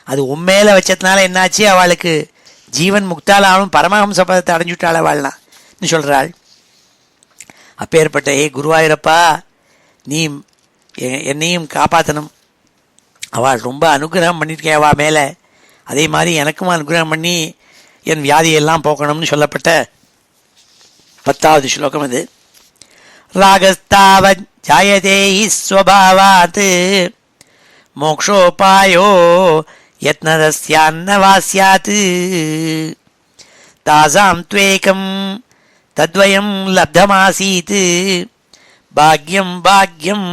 அது உண்மையில வச்சதுனால என்னாச்சு, அவளுக்கு ஜீவன் முக்தாலாலும் பரமஹம்ச பதத்தை அடைஞ்சுட்டாள் அவள்லாம் சொல்கிறாள். அப்பேற்பட்ட ஏ குருவாயூரப்பா, நீ என்னையும் காப்பாற்றணும். அவள் ரொம்ப அனுகிரகம் பண்ணியிருக்கேன் அவள் மேலே. அதே மாதிரி எனக்கும் அனுகிரகம் பண்ணி என் வியாதியெல்லாம் போக்கணும்னு சொல்லப்பட்ட 10வது ஸ்லோகம் இது. ராகஸ்தாவத் ஜாயதே ஸ்வபாவாத் மோக்ஷோபாயோ யத்னதஸ்யான்னவாஸ்யாத் தாசாம் த்வேகம் தத்வயம் லப்தமாசீத் பாக்யம் பாக்யம்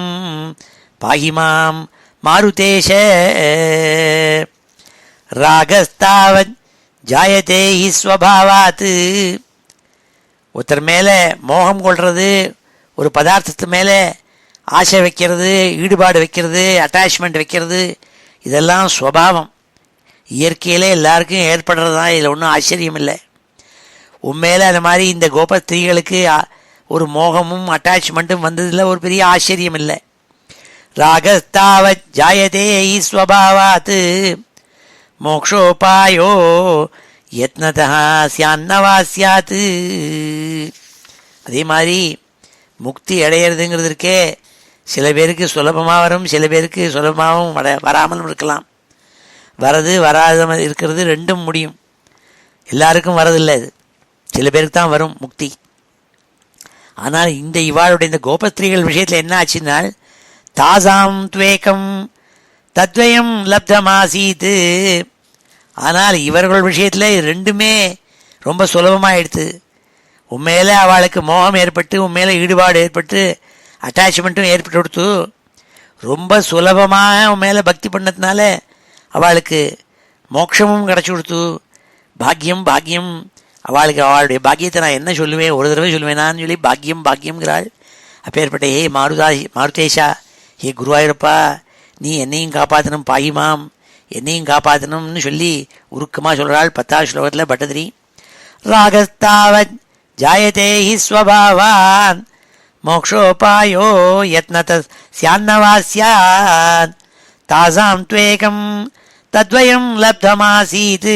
பாஹிமாம் மாருதேஷ. ராகஸ்தாவத் ஜாயதே ஸ்வபாவாத், ஒருத்தர் மேலே மோகம் கொள்வது, ஒரு பதார்த்தத்து மேலே ஆசை வைக்கிறது, ஈடுபாடு வைக்கிறது, அட்டாச்மெண்ட் வைக்கிறது, இதெல்லாம் ஸ்வபாவம். இயற்கையிலே எல்லாருக்கும் ஏற்படுறது தான். இதில் ஒன்றும் ஆச்சரியம் இல்லை. உண்மையில அந்த மாதிரி இந்த கோபஸ்திரீகளுக்கு ஒரு மோகமும் அட்டாச்மெண்ட்டும் வந்ததில் ஒரு பெரிய ஆச்சரியம் இல்லை. ராகஸ்தாவத் ஜாயதே ஸ்வபாவாத் மோக்ஷோபாயோ யத்னதா ஸ்யான்னவா ஸ்யாத். அதே மாதிரி முக்தி அடையிறதுங்கிறது இருக்கே, சில பேருக்கு சுலபமாக வரும், சில பேருக்கு சுலபமாகவும் வராமலும் இருக்கலாம். வரது வராத இருக்கிறது ரெண்டும் முடியும். எல்லாருக்கும் வரதில்லை, இது சில பேருக்கு தான் வரும் முக்தி. ஆனால் இந்த இவாளுடைய இந்த கோபஸ்திரீகள் விஷயத்தில் என்ன ஆச்சுன்னால், தாசாம் துவேகம் தத்வயம் லப்தமாசீத்து. ஆனால் இவர்கள் விஷயத்தில் ரெண்டுமே ரொம்ப சுலபமாகிடுது. உண்மையில அவளுக்கு மோகம் ஏற்பட்டு, உண்மையில ஈடுபாடு ஏற்பட்டு, அட்டாச்மெண்ட்டும் ஏற்பட்டு கொடுத்து, ரொம்ப சுலபமாக உண்மையில பக்தி பண்ணதுனால அவளுக்கு மோட்சமும் கிடச்சி கொடுத்து. பாக்கியம் பாக்கியம், அவளுக்கு அவளுடைய பாக்கியத்தை நான் என்ன சொல்லுவேன், ஒரு தடவை சொல்லுவேனான்னு சொல்லி பாக்கியம் பாக்கியம்ங்கிறாள். அப்பேற்பட்ட ஹே மாருதேஷா, ஹே குருவாயூரப்பா, நீ என்னையும் காப்பாற்றணும், பாகிமாம் என்னையும் காப்பாற்றணும்னு சொல்லி உருக்கமாக சொல்கிறாள் 10வது ஸ்லோகத்தில் பட்டதிரி. ராகஸ்தாவத் ஜாயதே ஹி ஸ்வபாவான் மோக்ஷோபாயோ யத்னத ஸ்யான்னவாஸ்யாத் தாசாம் துவேகம் தத்வயம் லப்தமாசீத்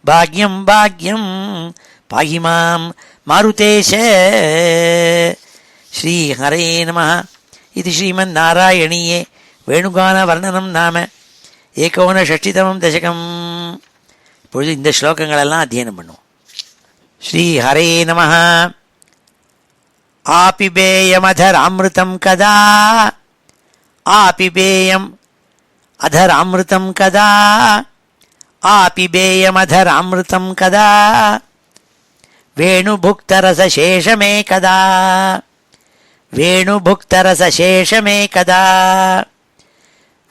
பாக்யம் பாக்யம் பாகிமாம் மாருதேஷ. ஸ்ரீ ஹரே நமः. இது ஸ்ரீமன் நாராயணீயே வேணுகான வர்ணனம் நாம 61 தசகம். இப்பொழுது இந்த ஸ்லோகங்களெல்லாம் அத்தியனம் பண்ணுவோம். ஸ்ரீ ஹரே நமः. ஆபிபேயமதராமிருதம் கதா, ஆபிபேயம் அதராமிருதம் கதா, ஆபிபேயமதராமிருதம் கதா, வேணுபுக்தரசசேஷமே கதா, வேணுபுக்தரசசேஷமே கதா,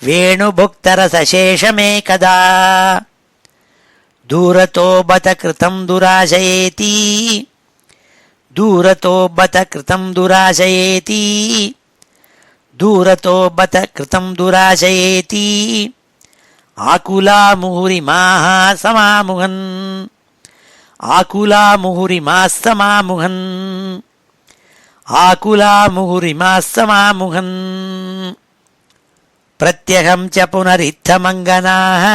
வேணுபுக்தரசசேஷமே கதா, தூரதோ பத கிருதம் துராசயேதி, தூரதோ பத கிருதம் துராசயேதி, தூரதோ பத கிருதம் துராசயேதி, ஆகுலா முஹுரிமாஹ சமாமுகன், ஆகுலா முஹுரிமாஹ சமாமுகன், ஆகுலா முஹுரிமாஹ சமாமுகன். பிரத்யகம் ச புனரித்தமங்கனாஹ,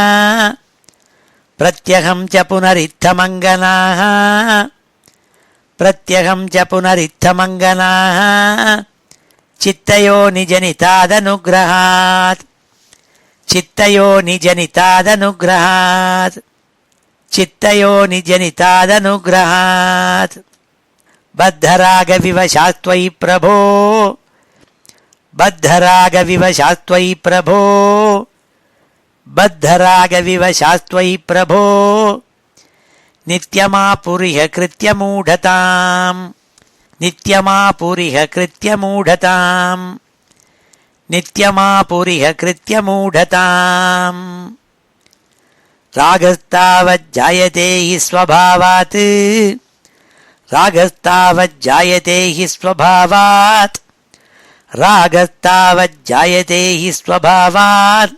பிரத்யகம் ச புனரித்தமங்கனாஹ, பிரத்யகம் ச புனரித்தமங்கனாஹ, சித்தயோ நிஜனிதாதனுக்ரஹாத், சித்தயோ நிஜனிதாதனுக்ரஹாத், சித்தயோ நிஜனிதாதனுக்ரஹாத். பத்தராகவிவசாத்வயி பிரபோ, பத்தராகவிவசாத்வயி பிரபோ, பத்தராகவிவசாத்வயி பிரபோ, நித்யமாபுரிஹ கிருத்யமூடதாம், நித்யமாபுரிஹ கிருத்யமூடதாம், நித்யமாபுரிஹ கிருத்யமூடதாம். ராகஸ்தாவஜ்ஜாயதே ஹி ஸ்வபாவாத், ராகஸ்தாவஜ்ஜாயதே ஹி ஸ்வபாவாத், ராகஸ்தாவஜ்ஜாயதே ஹி ஸ்வபாவாத்,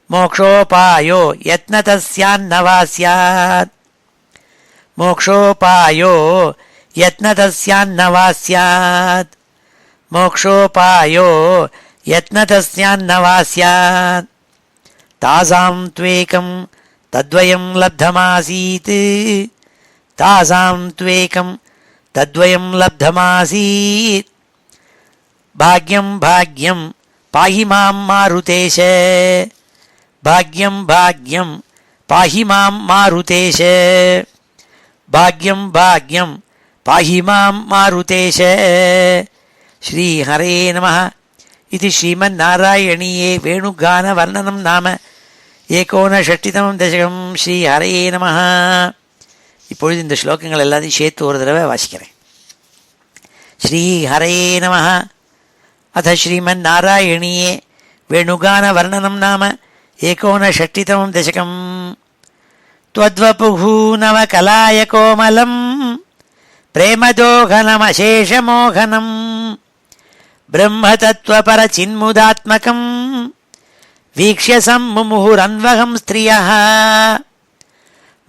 மோக்ஷோபாயோ யத்னதஸ்யான்னவா ஸ்யாத், மோக்ஷோபாயோ யத்னதஸ்யான்னவா ஸ்யாத், மோக்ஷோபாயோ யத்னதஸ்யான்னவா ஸ்யாத். தாசாம் த்வேகம் தத்வயம் லப்தமாசீத், தாசாம் த்வேகம் தத்வயம் லப்தமாசீத். பாக்யம் பாக்யம் பாஹி மாம் மாருதேஷ, பாக்யம் பாக்யம் பாஹி மாம் மாருதேஷ, பாக்யம் பாக்யம் பாஹி மாம் மாருதேஷ. ஸ்ரீ ஹரே நமः. இது ஸ்ரீமன் நாராயணீயே வேணுகான வர்ணனம் நாம 61 தசகம். ஸ்ரீ ஹரே நமः. இப்பொழுது இந்த ஸ்லோகங்கள் எல்லாத்தையும் சேர்த்து ஒரு தடவை வாசிக்கிறேன். ஸ்ரீ ஹரே நமः. அத ஸ்ரீமன் நாராயணீயே வேணுகான வர்ணனம் நாம 61 தசகம். त्वद्वपुः नवकलाय कोमलं प्रेमदोघनमशेषमोहनं ब्रह्मतत्त्वपरचिन्मुदात्मकं वीक्ष्य सम्मुहुरन्वहं स्त्रियः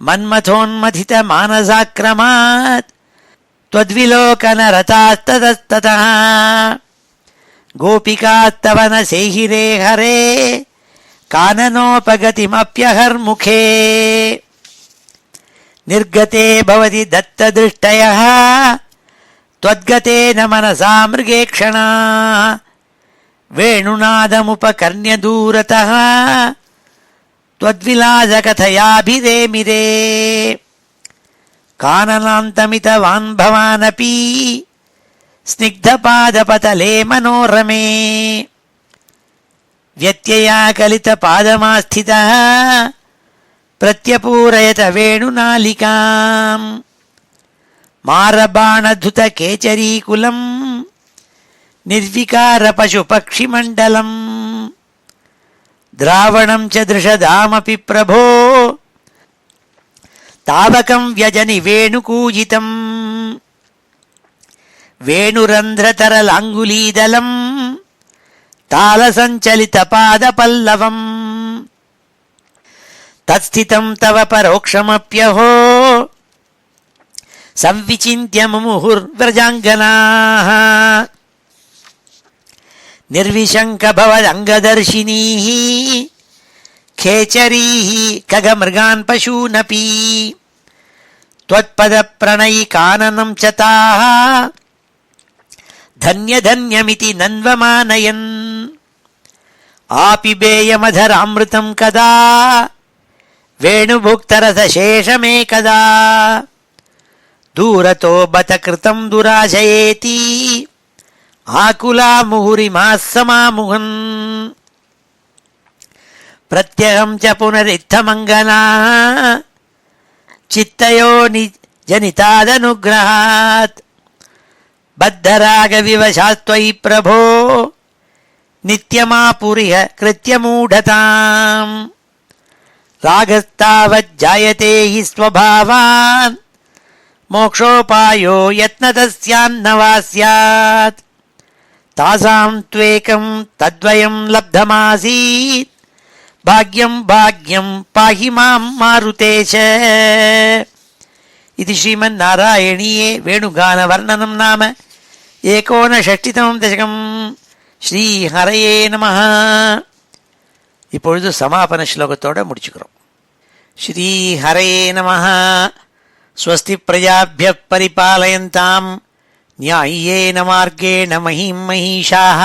मन्मथोन्मथितमानसाक्रमात् त्वद्विलोकनरतास्ततस्ततः गोपिकास्तवनसेहिरे हरे काननोपगतिमप्यहर्मुखे निर्गते भवति दत्तदृष्टयः त्वद्गतेन मनसा मृगेक्षणा वेणुनादमुपकर्ण्य दूरतः त्वद्विलासकथयाभिरेमिरे काननान्तमितवान् भवानपि स्निग्धपादपतले मनोरमे व्यत्ययाकलितपादमास्थितः प्रत्यपूरयत वेणुनालिकाम् मारबाणधुतकेचरीकुलम् निर्विकारपशुपक्षिमण्डलम् द्रावणं च दृशदामपि प्रभो तावकं व्यजनि वेणुकूजितम् वेणुरन्ध्रतरलाङ्गुलीदलम् तालसञ्चलितपादपल्लवम् तत्स्थितं तव परोक्षमप्यहो संविचिन्त्य मुमुहुर्व्रजाङ्गनाः निर्विशङ्कभवदङ्गदर्शिनीः खेचरीः खगमृगान् पशूनपि त्वत्पदप्रणयिकाननं च ताः धन्यधन्यमिति नन्वमानयन् आपिबेयमधरामृतं कदा वेणुभुक्तरसशेषमेकदा दूरतो बत कृतं दुराशयेति आकुला मुहुरिमाः समामुहन् प्रत्यहं च पुनरित्थमङ्गनाः चित्तयो जनितादनुग्रहात् बद्धरागविवशात्त्वयि प्रभो नित्यमापुरिह कृत्यमूढताम् रागस्तावज्जायते हि स्वभावान् मोक्षोपायो यत्नतस्यान्न वा स्यात् तासां त्वेकं तद्वयं लब्धमासीत् भाग्यं भाग्यं पाहि मां मारुतेश इति श्रीमन्नारायणीये वेणुगानवर्णनं नाम 59 दशकम् ஸ்ரீஹரயே நமஹ. இப்பொழுது சமாபன ஸ்லோகத்தோட முடிச்சுக்கிறோம். ஸ்ரீஹரயே நமஹ. ஸ்வஸ்தி பிரஜாப்ய பரிபாலயந்தாம் ந்யாயேன மார்கேண மஹீம் மஹீஷாः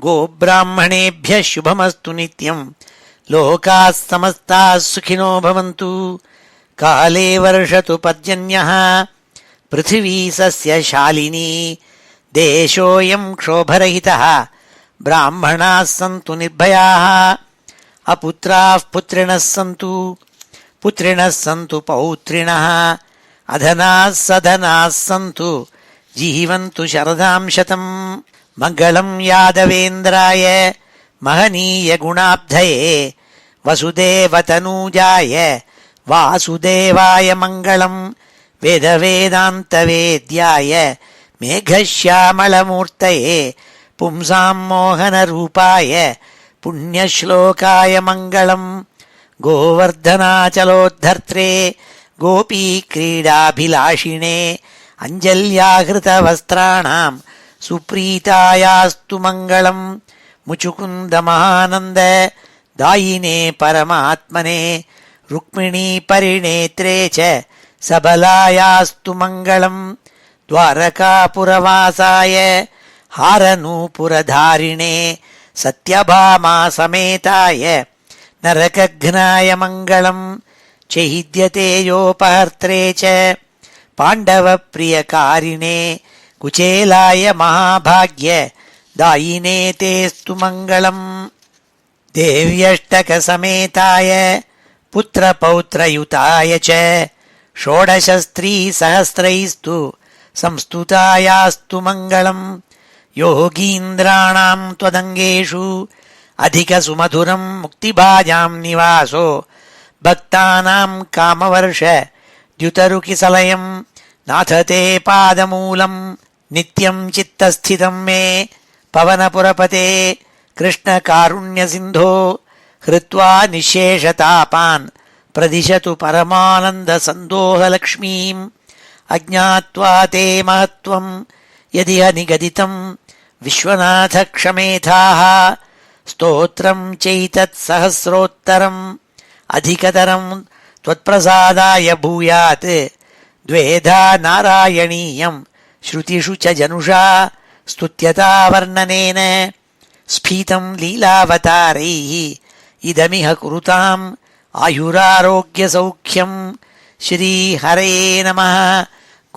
கோப்ராஹ்மணேभ्यः शुभमस्तु நித்யம் லோகாः समस्ताः सुखिनो भवन्तु काले वर्षतु पर्जन्यः पृथिवी सस्यशालिनी देशोऽयं क्षोभरहितः ब्राह्मणाः सन्तु निर्भयाः अपुत्राः पुत्रिणः सन्तु पुत्रिणः सन्तु पौत्रिणः अधनाः सधनाः सन्तु जीवन्तु शरदां शतम् मङ्गलं यादवेन्द्राय महनीय गुणाब्धये वसुदेवतनूजाय वासुदेवाय मङ्गलं वेदवेदान्तवेद्याय मेघश्यामलमूर्तये पुंसां मोहनरूपाय पुण्यश्लोकाय मङ्गलं गोवर्धनाचलोद्धर्त्रे गोपीक्रीडाभिलाषिणे अञ्जल्याहृतवस्त्राणां सुप्रीतायास्तु मङ्गलं मुचुकुन्दमहानन्द दायिने परमात्मने रुक्मिणी परिणेत्रे च सबलायास्तु मङ्गलं द्वारकापुरवासाय हारनूपुरधारिणे सत्यभामा समेताय नरकघ्नाय मङ्गलं चैद्यतेयोपहर्त्रे च पाण्डवप्रियकारिणे कुचेलाय महाभाग्य दायिने तेस्तु मङ्गलम् देव्यष्टकसमेताय पुत्रपौत्रयुताय च षोडशस्त्रीसहस्रैस्तु संस्तुतायास्तु मङ्गलम् योगीन्द्राणां त्वदङ्गेषु अधिकसुमधुरं मुक्तिभाजां निवासो भक्तानां कामवर्ष द्युतरुकिसलयं नाथ ते पादमूलं नित्यं चित्तस्थितं मे पवनपुरपते कृष्णकारुण्यसिन्धो हृत्वा निःशेषतापान् प्रदिशतु परमानन्दसन्दोहलक्ष्मीम् अज्ञात्वा ते महत्त्वं यदिह निगदितं विश्वनाथ क्षमेथाः स्तोत्रं चैतत्सहस्रोत्तरम् अधिकतरं त्वत्प्रसादाय भूयात् द्वेधा नारायणीयं ஸ்ருதிஷு ச ஜனுஷா ஸ்துத்யதா வர்ணனேன ஸ்பீதம் லீலாவதாரைः இதமிஹ குருதாம் ஆயுராரோக்கிய சௌக்கியம். ஸ்ரீஹரே நமः.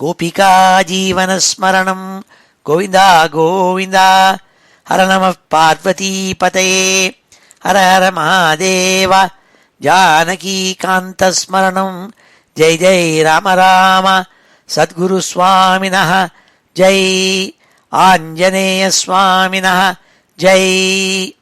கோபிகா ஜீவனஸ்மரணம். கோவிந்தா கோவிந்தா. ஹர நமः பார்வதீபதயே. ஹர ஹர மகாதேவ. ஜானகீகாந்தஸ்மரணம். ஜெய் ஜெய் ராம ராம. சத்குரு சுவாமினः ஜெய். ஆஞ்சநேய சுவாமினः ஜெய்.